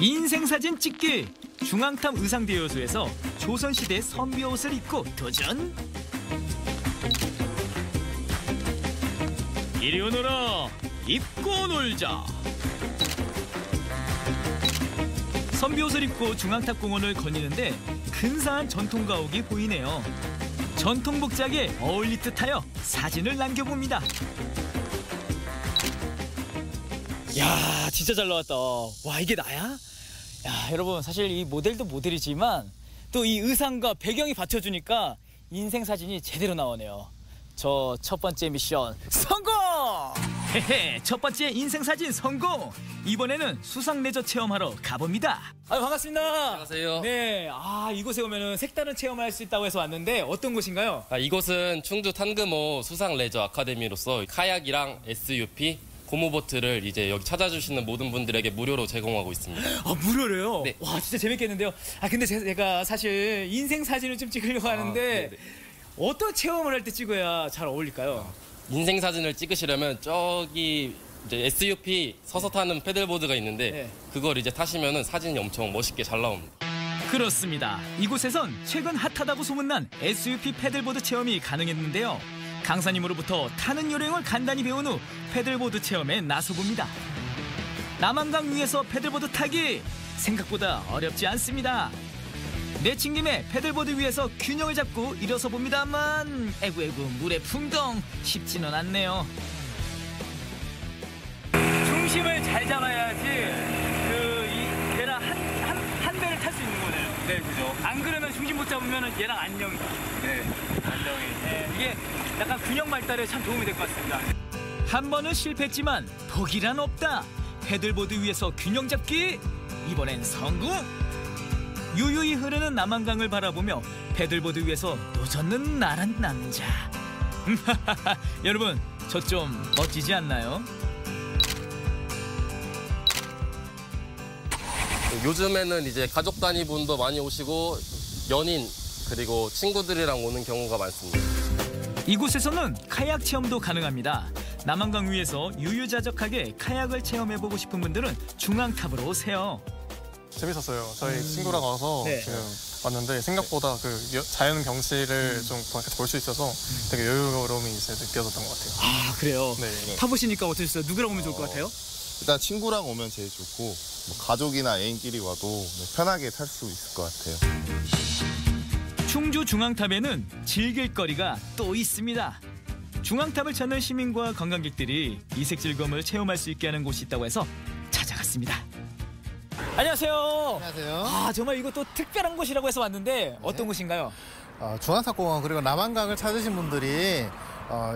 인생사진 찍기! 중앙탑 의상대여소에서 조선시대 선비 옷을 입고 도전! 이리 오너라! 입고 놀자! 선비 옷을 입고 중앙탑 공원을 거니는데 근사한 전통 가옥이 보이네요. 전통 복장에 어울릴 듯하여 사진을 남겨봅니다. 야, 진짜 잘 나왔다. 와, 이게 나야? 야, 여러분 사실 이 모델도 모델이지만 또 이 의상과 배경이 받쳐주니까 인생 사진이 제대로 나오네요. 저 첫 번째 미션 성공! 헤헤, 첫 번째 인생 사진 성공! 이번에는 수상 레저 체험하러 가봅니다. 반갑습니다. 안녕하세요. 네, 이곳에 오면은 색다른 체험을 할 수 있다고 해서 왔는데 어떤 곳인가요? 이곳은 충주 탄금호 수상 레저 아카데미로서 카약이랑 SUP, 고무보트를 이제 여기 찾아주시는 모든 분들에게 무료로 제공하고 있습니다. 무료로요? 네. 와, 진짜 재밌겠는데요. 근데 제가 사실 인생 사진을 좀 찍으려고 하는데 어떤 체험을 할 때 찍어야 잘 어울릴까요? 인생 사진을 찍으시려면 저기 이제 SUP 서서 타는 패들보드가 있는데 그걸 이제 타시면은 사진이 엄청 멋있게 잘 나옵니다. 그렇습니다. 이곳에선 최근 핫하다고 소문난 SUP 패들보드 체험이 가능했는데요. 강사님으로부터 타는 요령을 간단히 배운 후 패들보드 체험에 나서봅니다. 남한강 위에서 패들보드 타기 생각보다 어렵지 않습니다. 내친 김에 패들보드 위에서 균형을 잡고 일어서 봅니다만 에구에구 물의 풍덩 쉽지는 않네요. 중심을 잘 잡아야지 얘랑 한 배를 탈 수 있는 거네요. 네, 그죠. 안 그러면 중심 못 잡으면 얘랑 안녕이. 네, 안녕이. 네, 이게 약간 균형 발달에 참 도움이 될 것 같습니다. 한 번은 실패했지만 포기란 없다. 패들보드 위에서 균형 잡기 이번엔 성공. 유유히 흐르는 남한강을 바라보며 패들보드 위에서 노젓는 나란 남자. 여러분, 저 좀 멋지지 않나요? 요즘에는 이제 가족 단위 분도 많이 오시고 연인 그리고 친구들이랑 오는 경우가 많습니다. 이곳에서는 카약 체험도 가능합니다. 남한강 위에서 유유자적하게 카약을 체험해보고 싶은 분들은 중앙탑으로 오세요. 재밌었어요. 저희 친구랑 와서 지금 왔는데 생각보다 그 자연 경치를 좀 볼 수 있어서 되게 여유로움이 이제 느껴졌던 것 같아요. 그래요? 네. 타보시니까 어떠셨어요? 누구랑 오면 좋을 것 같아요? 일단 친구랑 오면 제일 좋고 뭐 가족이나 애인끼리 와도 편하게 탈 수 있을 것 같아요. 충주 중앙탑에는 즐길 거리가 또 있습니다. 중앙탑을 찾는 시민과 관광객들이 이색 즐거움을 체험할 수 있게 하는 곳이 있다고 해서 찾아갔습니다. 안녕하세요. 안녕하세요. 정말 이것도 특별한 곳이라고 해서 왔는데 어떤 곳인가요? 중앙탑공원 그리고 남한강을 찾으신 분들이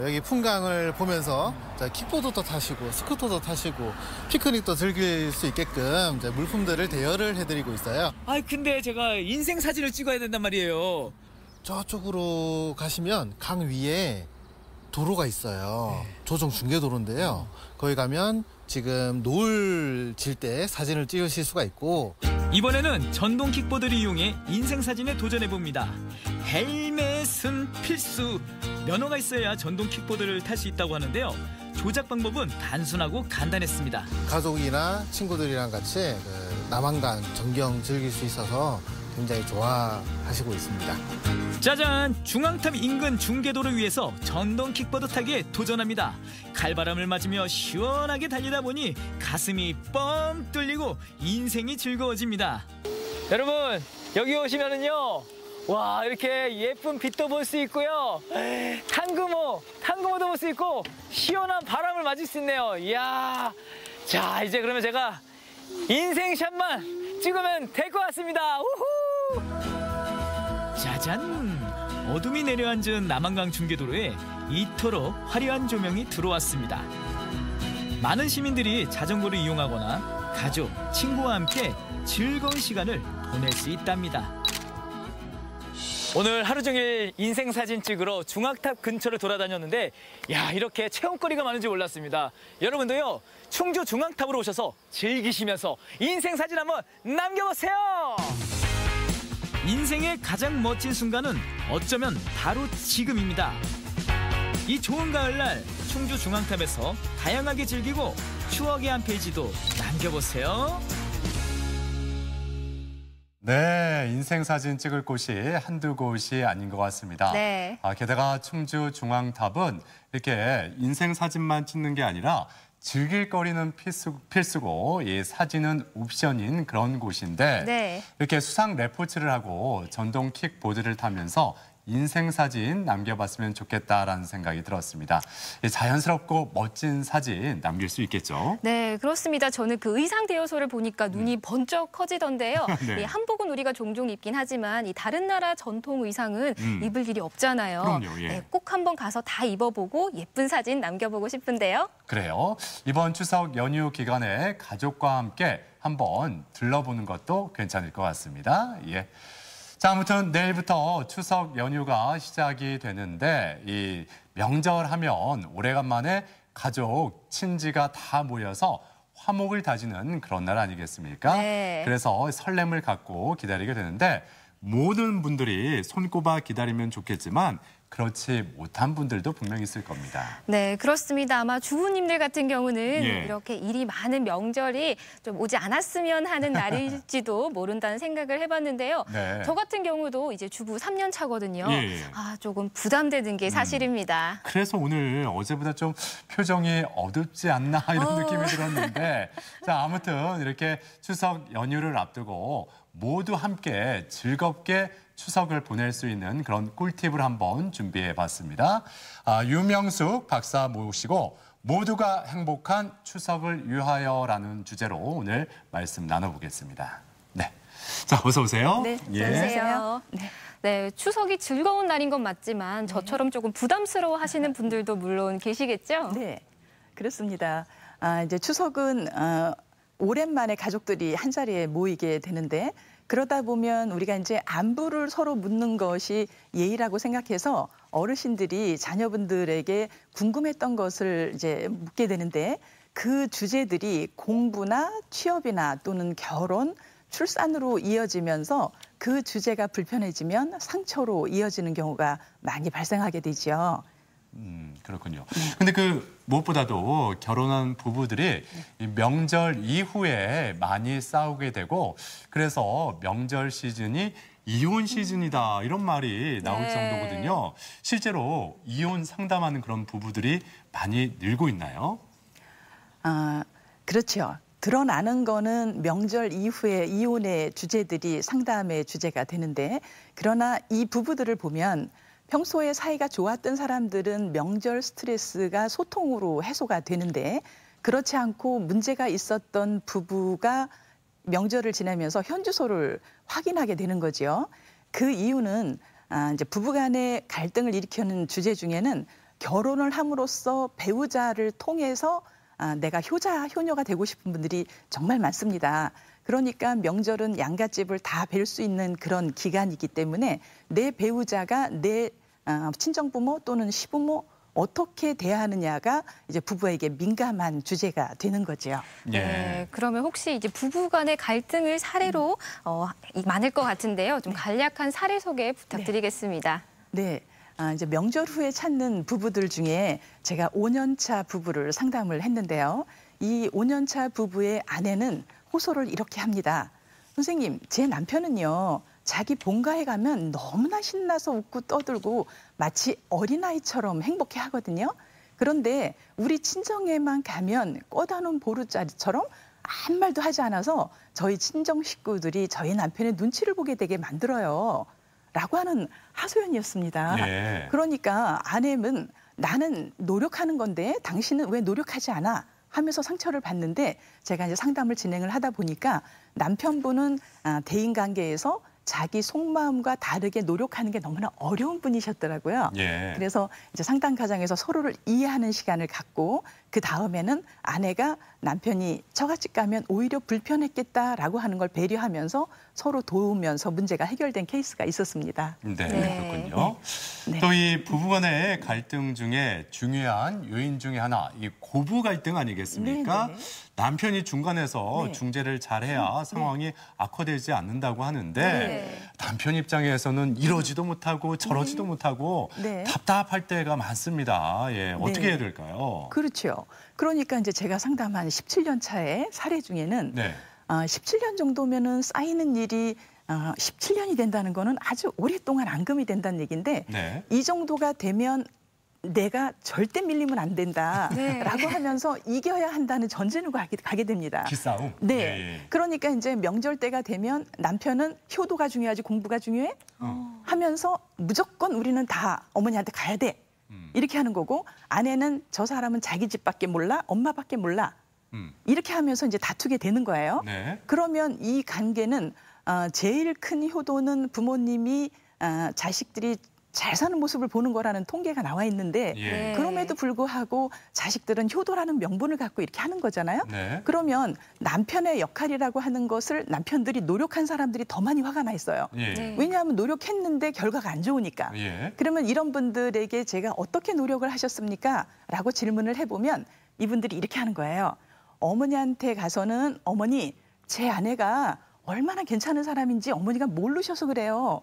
여기 풍광을 보면서 킥보드도 타시고 스쿠터도 타시고 피크닉도 즐길 수 있게끔 이제 물품들을 대여를 해드리고 있어요. 근데 제가 인생 사진을 찍어야 된단 말이에요. 저쪽으로 가시면 강 위에 도로가 있어요. 조정 중계도로인데요. 거기 가면 지금 노을 질 때 사진을 찍으실 수가 있고 이번에는 전동 킥보드를 이용해 인생 사진에 도전해봅니다. 헬멧은 필수! 면허가 있어야 전동 킥보드를 탈 수 있다고 하는데요. 조작 방법은 단순하고 간단했습니다. 가족이나 친구들이랑 같이 남한강 전경 즐길 수 있어서 굉장히 좋아하시고 있습니다. 짜잔! 중앙탑 인근 중계도를 위해서 전동 킥보드 타기에 도전합니다. 칼바람을 맞으며 시원하게 달리다 보니 가슴이 뻥 뚫리고 인생이 즐거워집니다. 여러분, 여기 오시면은요. 와, 이렇게 예쁜 빛도 볼 수 있고요. 탄금호도 볼 수 있고 시원한 바람을 맞을 수 있네요. 이야. 자, 이제 그러면 제가 인생샷만 찍으면 될 것 같습니다. 우후! 짜잔! 어둠이 내려앉은 남한강 중계도로에 이토록 화려한 조명이 들어왔습니다. 많은 시민들이 자전거를 이용하거나 가족, 친구와 함께 즐거운 시간을 보낼 수 있답니다. 오늘 하루 종일 인생 사진 찍으러 중앙탑 근처를 돌아다녔는데 이렇게 체험거리가 많은지 몰랐습니다. 여러분도요, 충주 중앙탑으로 오셔서 즐기시면서 인생 사진 한번 남겨보세요. 인생의 가장 멋진 순간은 어쩌면 바로 지금입니다. 이 좋은 가을날 충주 중앙탑에서 다양하게 즐기고 추억의 한 페이지도 남겨보세요. 네, 인생 사진 찍을 곳이 한두 곳이 아닌 것 같습니다. 네. 게다가 충주 중앙탑은 이렇게 인생 사진만 찍는 게 아니라 즐길 거리는 필수고 이 사진은 옵션인 그런 곳인데 네. 이렇게 수상 레포츠를 하고 전동 킥보드를 타면서 인생사진 남겨봤으면 좋겠다라는 생각이 들었습니다. 자연스럽고 멋진 사진 남길 수 있겠죠? 네, 그렇습니다. 저는 그 의상 대여소를 보니까 눈이 번쩍 커지던데요. 네. 이 한복은 우리가 종종 입긴 하지만 이 다른 나라 전통 의상은 입을 일이 없잖아요. 그럼요, 예. 네, 꼭 한번 가서 다 입어보고 예쁜 사진 남겨보고 싶은데요. 그래요. 이번 추석 연휴 기간에 가족과 함께 한번 들러보는 것도 괜찮을 것 같습니다. 예. 자, 아무튼 내일부터 추석 연휴가 시작이 되는데 이 명절하면 오래간만에 가족, 친지가 다 모여서 화목을 다지는 그런 날 아니겠습니까? 네. 그래서 설렘을 갖고 기다리게 되는데 모든 분들이 손꼽아 기다리면 좋겠지만 그렇지 못한 분들도 분명히 있을 겁니다. 네, 그렇습니다. 아마 주부님들 같은 경우는 예. 이렇게 일이 많은 명절이 좀 오지 않았으면 하는 날일지도 모른다는 생각을 해봤는데요. 네. 저 같은 경우도 이제 주부 3년 차거든요. 예. 조금 부담되는 게 사실입니다. 그래서 오늘 어제보다 좀 표정이 어둡지 않나 이런 느낌이 들었는데 자, 아무튼 이렇게 추석 연휴를 앞두고 모두 함께 즐겁게 추석을 보낼 수 있는 그런 꿀팁을 한번 준비해봤습니다. 유명숙 박사 모시고 모두가 행복한 추석을 위하여라는 주제로 오늘 말씀 나눠보겠습니다. 네, 자 어서 오세요. 네, 안녕하세요. 네, 추석이 즐거운 날인 건 맞지만 저처럼 조금 부담스러워하시는 분들도 물론 계시겠죠? 네, 그렇습니다. 이제 추석은 오랜만에 가족들이 한 자리에 모이게 되는데 그러다 보면 우리가 이제 안부를 서로 묻는 것이 예의라고 생각해서 어르신들이 자녀분들에게 궁금했던 것을 이제 묻게 되는데 그 주제들이 공부나 취업이나 또는 결혼, 출산으로 이어지면서 그 주제가 불편해지면 상처로 이어지는 경우가 많이 발생하게 되죠. 그렇군요. 근데 무엇보다도 결혼한 부부들이 이 명절 이후에 많이 싸우게 되고 그래서 명절 시즌이 이혼 시즌이다 이런 말이 나올 네. 정도거든요. 실제로 이혼 상담하는 그런 부부들이 많이 늘고 있나요? 그렇죠. 드러나는 거는 명절 이후에 이혼의 주제들이 상담의 주제가 되는데 그러나 이 부부들을 보면 평소에 사이가 좋았던 사람들은 명절 스트레스가 소통으로 해소가 되는데 그렇지 않고 문제가 있었던 부부가 명절을 지나면서 현주소를 확인하게 되는 거죠. 그 이유는 이제 부부간의 갈등을 일으키는 주제 중에는 결혼을 함으로써 배우자를 통해서 내가 효녀가 되고 싶은 분들이 정말 많습니다. 그러니까 명절은 양갓집을 다 뵐 수 있는 그런 기간이기 때문에 내 배우자가 내 친정부모 또는 시부모 어떻게 대하느냐가 이제 부부에게 민감한 주제가 되는 거죠. 네, 그러면 혹시 이제 부부간의 갈등을 사례로 많을 것 같은데요. 좀 간략한 사례 소개 부탁드리겠습니다. 네. 이제 명절 후에 찾는 부부들 중에 제가 5년차 부부를 상담을 했는데요. 이 5년차 부부의 아내는 호소를 이렇게 합니다. 선생님, 제 남편은요. 자기 본가에 가면 너무나 신나서 웃고 떠들고 마치 어린아이처럼 행복해 하거든요. 그런데 우리 친정에만 가면 꺼다 놓은 보루자리처럼 아무 말도 하지 않아서 저희 친정 식구들이 저희 남편의 눈치를 보게 되게 만들어요. 라고 하는 하소연이었습니다. 네. 그러니까 아내는 나는 노력하는 건데 당신은 왜 노력하지 않아? 하면서 상처를 받는데 제가 이제 상담을 진행을 하다 보니까 남편분은 대인관계에서 자기 속마음과 다르게 노력하는 게 너무나 어려운 분이셨더라고요. 예. 그래서 이제 상담 과정에서 서로를 이해하는 시간을 갖고 그 다음에는 아내가 남편이 처갓집 가면 오히려 불편했겠다라고 하는 걸 배려하면서 서로 도우면서 문제가 해결된 케이스가 있었습니다. 네, 그렇군요. 또 이 부부간의 갈등 중에 중요한 요인 중에 하나, 이 고부 갈등 아니겠습니까? 네, 네. 남편이 중간에서 네. 중재를 잘해야 상황이 악화되지 않는다고 하는데 네. 남편 입장에서는 이러지도 못하고 저러지도 못하고 네. 답답할 때가 많습니다. 예, 어떻게 네. 해야 될까요? 그렇죠. 그러니까 이제 제가 상담한 17년 차의 사례 중에는 네. 17년 정도면은 쌓이는 일이 17년이 된다는 거는 아주 오랫동안 앙금이 된다는 얘기인데 네. 이 정도가 되면 내가 절대 밀리면 안 된다라고 네. 하면서 이겨야 한다는 전제로 가게 됩니다. 기싸움? 네. 예. 그러니까 이제 명절 때가 되면 남편은 효도가 중요하지 공부가 중요해? 하면서 무조건 우리는 다 어머니한테 가야 돼. 이렇게 하는 거고 아내는 저 사람은 자기 집밖에 몰라, 엄마밖에 몰라. 이렇게 하면서 이제 다투게 되는 거예요. 네. 그러면 이 관계는 제일 큰 효도는 부모님이 자식들이 잘 사는 모습을 보는 거라는 통계가 나와 있는데 예. 그럼에도 불구하고 자식들은 효도라는 명분을 갖고 이렇게 하는 거잖아요. 네. 그러면 남편의 역할이라고 하는 것을 남편들이 노력한 사람들이 더 많이 화가 나 있어요. 예. 네. 왜냐하면 노력했는데 결과가 안 좋으니까. 예. 그러면 이런 분들에게 제가 어떻게 노력을 하셨습니까? 라고 질문을 해보면 이분들이 이렇게 하는 거예요. 어머니한테 가서는 어머니, 제 아내가 얼마나 괜찮은 사람인지 어머니가 모르셔서 그래요.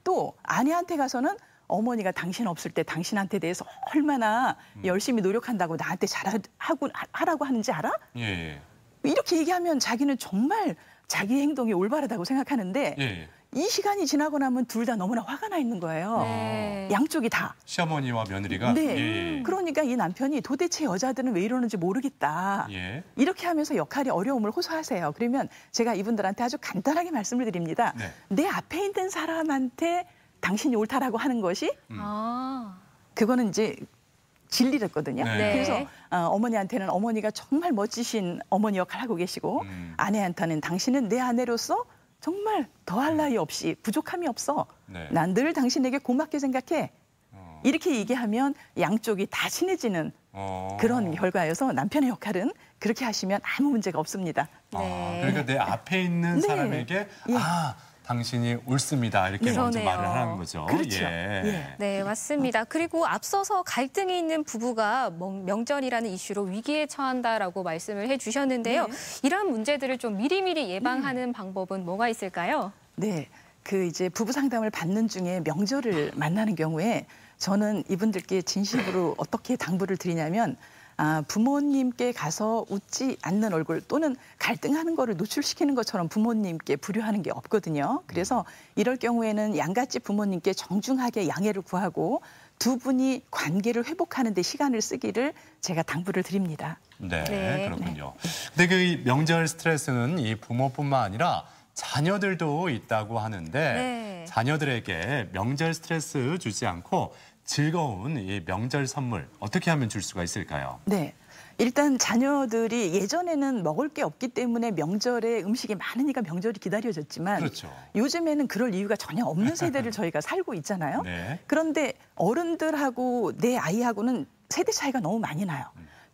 또 아내한테 가서는 어머니가 당신 없을 때 당신한테 대해서 얼마나 열심히 노력한다고 나한테 하라고 하는지 알아? 예. 이렇게 얘기하면 자기는 정말 자기 행동이 올바르다고 생각하는데 예. 이 시간이 지나고 나면 둘 다 너무나 화가 나 있는 거예요. 네. 양쪽이 다. 시어머니와 며느리가? 네. 예. 그러니까 이 남편이 도대체 여자들은 왜 이러는지 모르겠다. 예. 이렇게 하면서 역할이 어려움을 호소하세요. 그러면 제가 이분들한테 아주 간단하게 말씀을 드립니다. 네. 내 앞에 있는 사람한테 당신이 옳다라고 하는 것이 그거는 이제 진리랬거든요. 네. 그래서 어머니한테는 어머니가 정말 멋지신 어머니 역할을 하고 계시고 아내한테는 당신은 내 아내로서 정말 더할 나위 없이 부족함이 없어. 네. 난 늘 당신에게 고맙게 생각해. 이렇게 얘기하면 양쪽이 다 친해지는 그런 결과여서 남편의 역할은 그렇게 하시면 아무 문제가 없습니다. 그러니까 내 앞에 있는 네. 사람에게 당신이 옳습니다. 이렇게 네. 먼저 그러네요. 말을 하는 거죠. 그렇죠. 예. 네, 맞습니다. 그리고 앞서서 갈등이 있는 부부가 명절이라는 이슈로 위기에 처한다라고 말씀을 해주셨는데요. 이러한 문제들을 좀 미리미리 예방하는 방법은 뭐가 있을까요? 네, 그 이제 부부 상담을 받는 중에 명절을 만나는 경우에 저는 이분들께 진심으로 어떻게 당부를 드리냐면 부모님께 가서 웃지 않는 얼굴 또는 갈등하는 거를 노출시키는 것처럼 부모님께 불효하는 게 없거든요. 그래서 이럴 경우에는 양같이 부모님께 정중하게 양해를 구하고 두 분이 관계를 회복하는 데 시간을 쓰기를 제가 당부를 드립니다. 네, 네. 그렇군요. 근데 그 명절 스트레스는 이 부모뿐만 아니라 자녀들도 있다고 하는데 네. 자녀들에게 명절 스트레스 주지 않고 즐거운 이 명절 선물 어떻게 하면 줄 수가 있을까요? 네. 일단 자녀들이 예전에는 먹을 게 없기 때문에 명절에 음식이 많으니까 명절이 기다려졌지만 그렇죠. 요즘에는 그럴 이유가 전혀 없는 세대를 저희가 살고 있잖아요. 네. 그런데 어른들하고 내 아이하고는 세대 차이가 너무 많이 나요.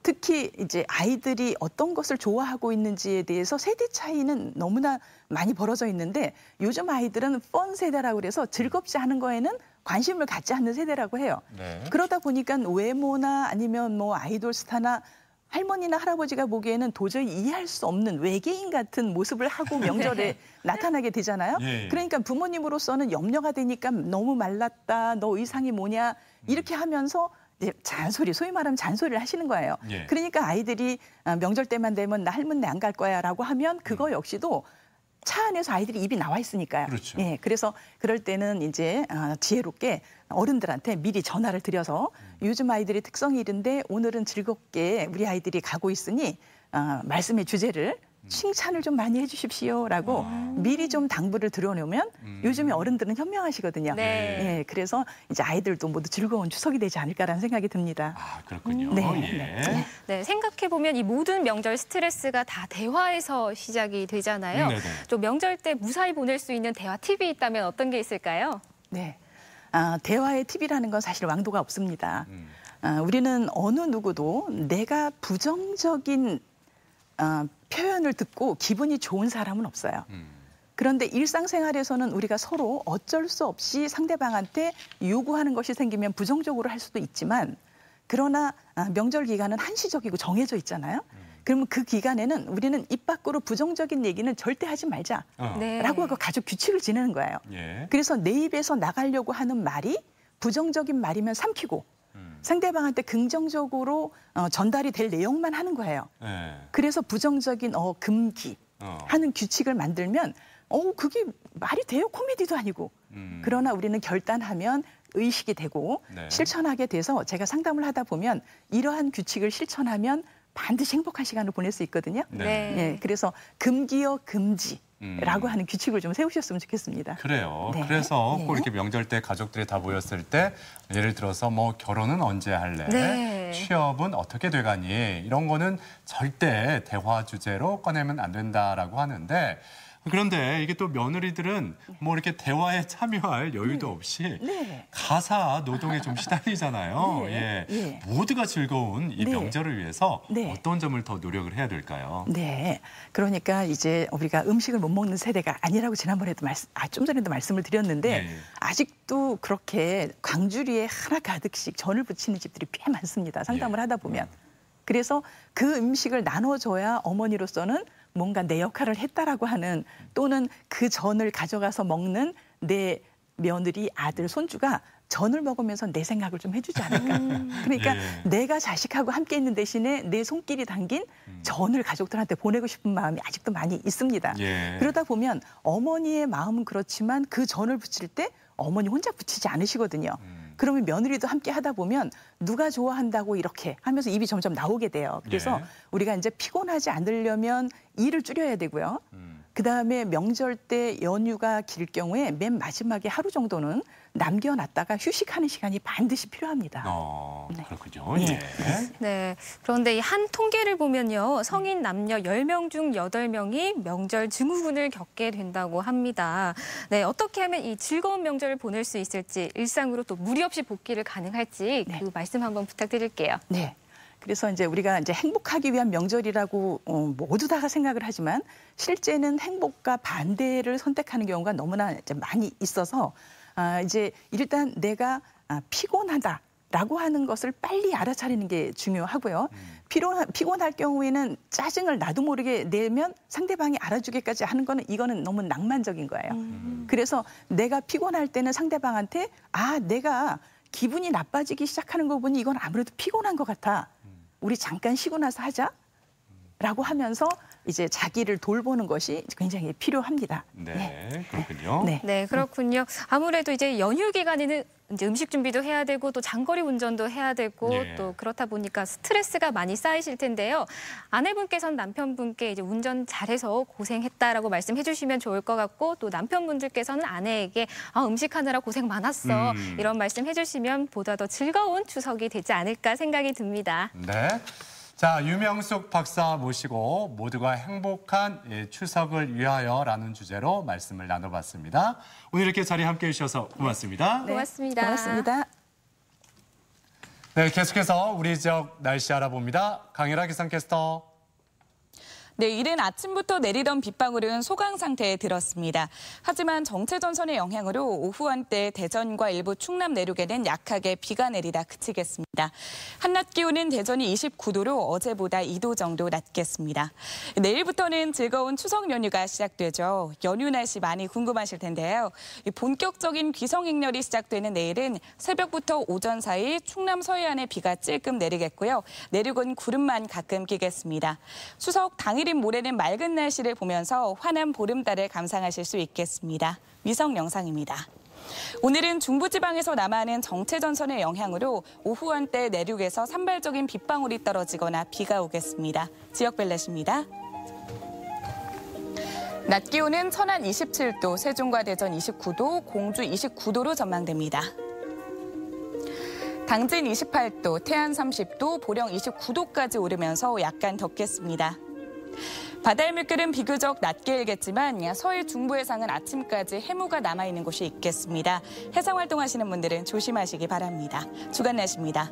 특히 이제 아이들이 어떤 것을 좋아하고 있는지에 대해서 세대 차이는 너무나 많이 벌어져 있는데 요즘 아이들은 펀 세대라고 그래서 즐겁지 않은 거에는 관심을 갖지 않는 세대라고 해요. 네. 그러다 보니까 외모나 아니면 뭐 아이돌 스타나 할머니나 할아버지가 보기에는 도저히 이해할 수 없는 외계인 같은 모습을 하고 명절에 나타나게 되잖아요. 예. 그러니까 부모님으로서는 염려가 되니까 너무 말랐다, 너 의상이 뭐냐 이렇게 하면서 이제 잔소리, 소위 말하면 잔소리를 하시는 거예요. 예. 그러니까 아이들이 명절 때만 되면 나 할머니 안 갈 거야 라고 하면 그거 역시도 차 안에서 아이들이 입이 나와 있으니까요. 그렇죠. 예, 그래서 그럴 때는 이제 지혜롭게 어른들한테 미리 전화를 드려서 요즘 아이들의 특성이 이런데 오늘은 즐겁게 우리 아이들이 가고 있으니 말씀의 주제를 칭찬을 좀 많이 해주십시오라고 미리 좀 당부를 들어놓으면 요즘에 어른들은 현명하시거든요. 네. 예, 그래서 이제 아이들도 모두 즐거운 추석이 되지 않을까라는 생각이 듭니다. 그렇군요. 네. 예. 네, 생각해보면 이 모든 명절 스트레스가 다 대화에서 시작이 되잖아요. 네네. 좀 명절 때 무사히 보낼 수 있는 대화 팁이 있다면 어떤 게 있을까요? 네. 대화의 팁이라는 건 사실 왕도가 없습니다. 우리는 어느 누구도 내가 부정적인 표현을 듣고 기분이 좋은 사람은 없어요. 그런데 일상생활에서는 우리가 서로 어쩔 수 없이 상대방한테 요구하는 것이 생기면 부정적으로 할 수도 있지만 그러나 명절 기간은 한시적이고 정해져 있잖아요. 그러면 그 기간에는 우리는 입 밖으로 부정적인 얘기는 절대 하지 말자라고 네. 하고 가족 규칙을 지내는 거예요. 예. 그래서 내 입에서 나가려고 하는 말이 부정적인 말이면 삼키고 상대방한테 긍정적으로 전달이 될 내용만 하는 거예요. 예. 그래서 부정적인 금기 하는 규칙을 만들면 그게 말이 돼요? 코미디도 아니고. 그러나 우리는 결단하면 의식이 되고 네. 실천하게 돼서 제가 상담을 하다 보면 이러한 규칙을 실천하면 반드시 행복한 시간을 보낼 수 있거든요. 네. 예, 그래서 금기어 금지라고 하는 규칙을 좀 세우셨으면 좋겠습니다. 그래요. 네. 그래서 네. 꼭 이렇게 명절 때 가족들이 다 모였을 때 예를 들어서 뭐 결혼은 언제 할래? 네. 취업은 어떻게 돼가니? 이런 거는 절대 대화 주제로 꺼내면 안 된다라고 하는데 그런데 이게 또 며느리들은 뭐 이렇게 대화에 참여할 여유도 없이 가사 노동에 좀 시달리잖아요. 네. 예. 모두가 즐거운 이 네. 명절을 위해서 네. 어떤 점을 더 노력을 해야 될까요? 네. 그러니까 이제 우리가 음식을 못 먹는 세대가 아니라고 지난번에도 좀 전에도 말씀을 드렸는데 네. 아직도 그렇게 광주리에 하나 가득씩 전을 부치는 집들이 꽤 많습니다. 상담을 하다 보면. 그래서 그 음식을 나눠줘야 어머니로서는 뭔가 내 역할을 했다라고 하는 또는 그 전을 가져가서 먹는 내 며느리, 아들, 손주가 전을 먹으면서 내 생각을 좀 해주지 않을까. 그러니까 내가 자식하고 함께 있는 대신에 내 손길이 담긴 전을 가족들한테 보내고 싶은 마음이 아직도 많이 있습니다. 그러다 보면 어머니의 마음은 그렇지만 그 전을 부칠 때 어머니 혼자 부치지 않으시거든요. 그러면 며느리도 함께 하다 보면 누가 좋아한다고 이렇게 하면서 입이 점점 나오게 돼요. 그래서 우리가 이제 피곤하지 않으려면 일을 줄여야 되고요. 그다음에 명절 때 연휴가 길 경우에 맨 마지막에 하루 정도는 남겨놨다가 휴식하는 시간이 반드시 필요합니다. 그렇군요. 네. 네. 그런데 이 한 통계를 보면요. 성인 남녀 10명 중 8명이 명절 증후군을 겪게 된다고 합니다. 네. 어떻게 하면 이 즐거운 명절을 보낼 수 있을지 일상으로 또 무리 없이 복귀를 가능할지 그 말씀 한번 부탁드릴게요. 네. 그래서 이제 우리가 이제 행복하기 위한 명절이라고 모두 다가 생각을 하지만 실제는 행복과 반대를 선택하는 경우가 너무나 이제 많이 있어서 이제 일단 내가 피곤하다라고 하는 것을 빨리 알아차리는 게 중요하고요. 피곤할 경우에는 짜증을 나도 모르게 내면 상대방이 알아주기까지 하는 거는 이거는 너무 낭만적인 거예요. 그래서 내가 피곤할 때는 상대방한테 내가 기분이 나빠지기 시작하는 거 보니 이건 아무래도 피곤한 것 같아. 우리 잠깐 쉬고 나서 하자라고 하면서 이제 자기를 돌보는 것이 굉장히 필요합니다. 네, 그렇군요. 네, 그렇군요. 아무래도 이제 연휴 기간에는 이제 음식 준비도 해야 되고 또 장거리 운전도 해야 되고 또 그렇다 보니까 스트레스가 많이 쌓이실 텐데요. 아내분께서는 남편분께 이제 운전 잘해서 고생했다라고 말씀해 주시면 좋을 것 같고 또 남편분들께서는 아내에게 음식하느라 고생 많았어 이런 말씀해 주시면 보다 더 즐거운 추석이 되지 않을까 생각이 듭니다. 네. 자, 유명숙 박사 모시고 모두가 행복한 추석을 위하여라는 주제로 말씀을 나눠봤습니다. 오늘 이렇게 자리에 함께해 주셔서 고맙습니다. 고맙습니다. 고맙습니다. 네, 계속해서 우리 지역 날씨 알아봅니다. 강혜라 기상캐스터. 네, 이른 아침부터 내리던 빗방울은 소강 상태에 들었습니다. 하지만 정체전선의 영향으로 오후 한때 대전과 일부 충남 내륙에는 약하게 비가 내리다 그치겠습니다. 한낮 기온은 대전이 29도로 어제보다 2도 정도 낮겠습니다. 내일부터는 즐거운 추석 연휴가 시작되죠. 연휴 날씨 많이 궁금하실 텐데요. 본격적인 귀성행렬이 시작되는 내일은 새벽부터 오전 사이 충남 서해안에 비가 찔끔 내리겠고요. 내륙은 구름만 가끔 끼겠습니다. 추석 당일 모레는 맑은 날씨를 보면서 환한 보름달을 감상하실 수 있겠습니다. 위성 영상입니다. 오늘은 중부지방에서 남하하는 정체전선의 영향으로 오후 한때 내륙에서 산발적인 빗방울이 떨어지거나 비가 오겠습니다. 지역별 날씨입니다. 낮 기온은 천안 27도, 세종과 대전 29도, 공주 29도로 전망됩니다. 당진 28도, 태안 30도, 보령 29도까지 오르면서 약간 덥겠습니다. 바다의 물결은 비교적 낮게 일겠지만 서해 중부 해상은 아침까지 해무가 남아있는 곳이 있겠습니다. 해상 활동하시는 분들은 조심하시기 바랍니다. 주간 날씨입니다.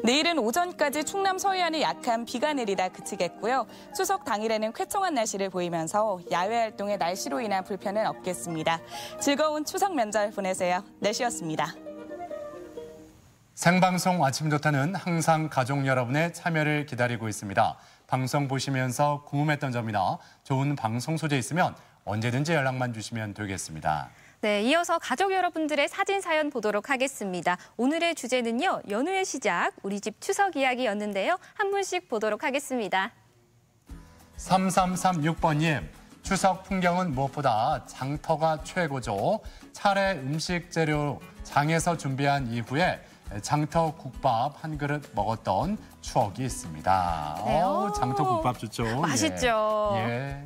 내일은 오전까지 충남 서해안에 약한 비가 내리다 그치겠고요. 추석 당일에는 쾌청한 날씨를 보이면서 야외 활동에 날씨로 인한 불편은 없겠습니다. 즐거운 추석 명절 보내세요. 날씨였습니다. 생방송 아침 좋다는 항상 가족 여러분의 참여를 기다리고 있습니다. 방송 보시면서 궁금했던 점이나 좋은 방송 소재 있으면 언제든지 연락만 주시면 되겠습니다. 네, 이어서 가족 여러분들의 사진 사연 보도록 하겠습니다. 오늘의 주제는요, 연휴의 시작, 우리 집 추석 이야기였는데요. 한 분씩 보도록 하겠습니다. 3336번님, 추석 풍경은 무엇보다 장터가 최고죠. 차례 음식 재료 장에서 준비한 이후에 장터 국밥 한 그릇 먹었던 추억이 있습니다. 네, 장터 국밥 좋죠. 맛있죠. 예.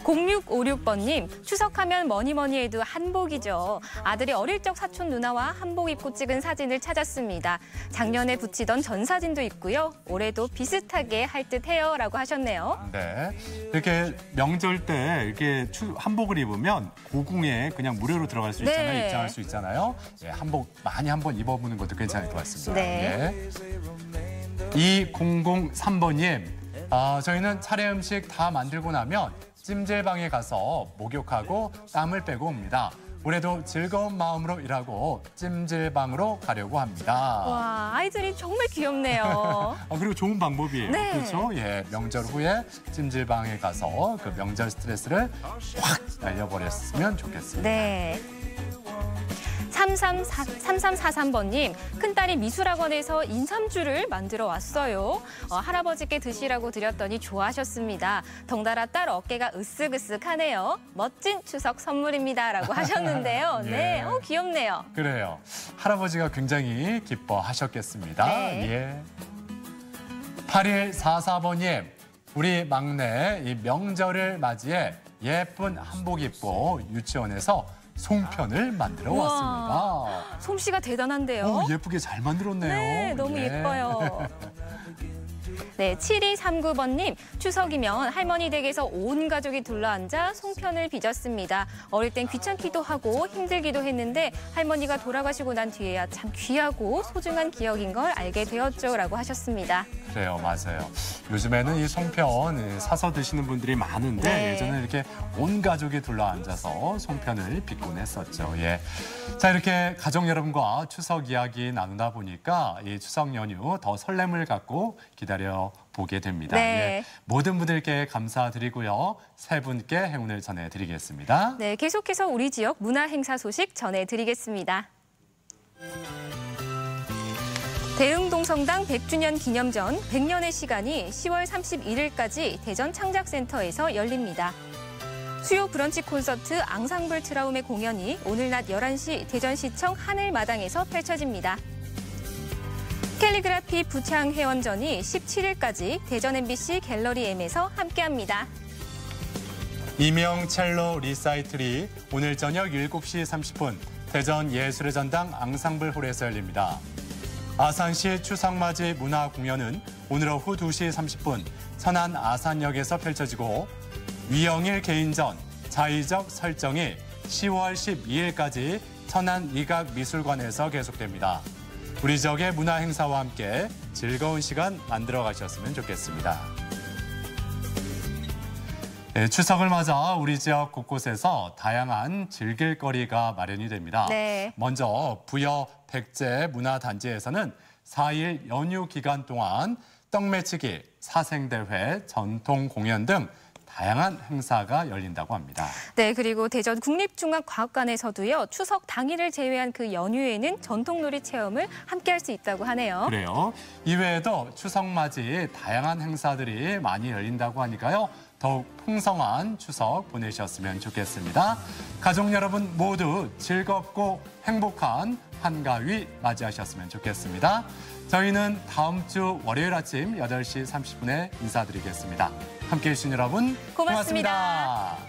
0656번님, 추석하면 뭐니 해도 한복이죠. 아들이 어릴 적 사촌 누나와 한복 입고 찍은 사진을 찾았습니다. 작년에 붙이던 전 사진도 있고요. 올해도 비슷하게 할 듯해요 라고 하셨네요. 네, 이렇게 명절 때 이렇게 한복을 입으면 고궁에 그냥 무료로 들어갈 수 있잖아요. 네. 입장할 수 있잖아요. 예, 한복 많이 한번 입어보는 것도 괜찮을 것 같습니다. 네. 예. 2003번님, 저희는 차례 음식 다 만들고 나면 찜질방에 가서 목욕하고 땀을 빼고 옵니다. 올해도 즐거운 마음으로 일하고 찜질방으로 가려고 합니다. 와, 아이들이 정말 귀엽네요. 그리고 좋은 방법이에요. 네. 그렇죠? 예, 명절 후에 찜질방에 가서 그 명절 스트레스를 확 날려버렸으면 좋겠습니다. 네. 3343번님, 큰딸이 미술학원에서 인삼주를 만들어 왔어요. 할아버지께 드시라고 드렸더니 좋아하셨습니다. 덩달아 딸 어깨가 으쓱으쓱하네요. 멋진 추석 선물입니다. 라고 하셨는데요. 예. 네, 귀엽네요. 그래요. 할아버지가 굉장히 기뻐하셨겠습니다. 네. 예. 8144번님, 우리 막내 이 명절을 맞이해 예쁜 한복 입고 유치원에서 송편을 만들어 우와, 왔습니다. 솜씨가 대단한데요. 예쁘게 잘 만들었네요. 네, 너무 예. 예뻐요. 네, 7239번님, 추석이면 할머니 댁에서 온 가족이 둘러앉아 송편을 빚었습니다. 어릴 땐 귀찮기도 하고 힘들기도 했는데 할머니가 돌아가시고 난 뒤에야 참 귀하고 소중한 기억인 걸 알게 되었죠. 라고 하셨습니다. 그래요, 맞아요. 요즘에는 이 송편 사서 드시는 분들이 많은데 네. 예전에 이렇게 온 가족이 둘러앉아서 송편을 빚곤 했었죠. 예. 자, 이렇게 가족 여러분과 추석 이야기 나누다 보니까 이 추석 연휴 더 설렘을 갖고 기다려 보게 됩니다. 네. 예. 모든 분들께 감사드리고요. 세 분께 행운을 전해드리겠습니다. 네, 계속해서 우리 지역 문화 행사 소식 전해드리겠습니다. 대흥동성당 100주년 기념전 100년의 시간이 10월 31일까지 대전 창작센터에서 열립니다. 수요 브런치 콘서트 앙상블 트라움의 공연이 오늘 낮 11시 대전시청 하늘마당에서 펼쳐집니다. 캘리그라피 부창 회원전이 17일까지 대전 MBC 갤러리 M에서 함께합니다. 이명 첼로 리사이틀이 오늘 저녁 7시 30분 대전 예술의 전당 앙상블 홀에서 열립니다. 아산시 추석맞이 문화 공연은 오늘 오후 2시 30분 천안 아산역에서 펼쳐지고 위영일 개인전 자의적 설정이 10월 12일까지 천안 이각미술관에서 계속됩니다. 우리 지역의 문화 행사와 함께 즐거운 시간 만들어 가셨으면 좋겠습니다. 네, 추석을 맞아 우리 지역 곳곳에서 다양한 즐길거리가 마련이 됩니다. 네. 먼저 부여 백제 문화단지에서는 4일 연휴 기간 동안 떡매치기, 사생대회, 전통 공연 등 다양한 행사가 열린다고 합니다. 네, 그리고 대전 국립중앙과학관에서도요. 추석 당일을 제외한 그 연휴에는 전통놀이 체험을 함께할 수 있다고 하네요. 그래요. 이외에도 추석 맞이 다양한 행사들이 많이 열린다고 하니까요. 더욱 풍성한 추석 보내셨으면 좋겠습니다. 가족 여러분 모두 즐겁고 행복한 한가위 맞이하셨으면 좋겠습니다. 저희는 다음 주 월요일 아침 8시 30분에 인사드리겠습니다. 함께해 주신 여러분 고맙습니다. 고맙습니다.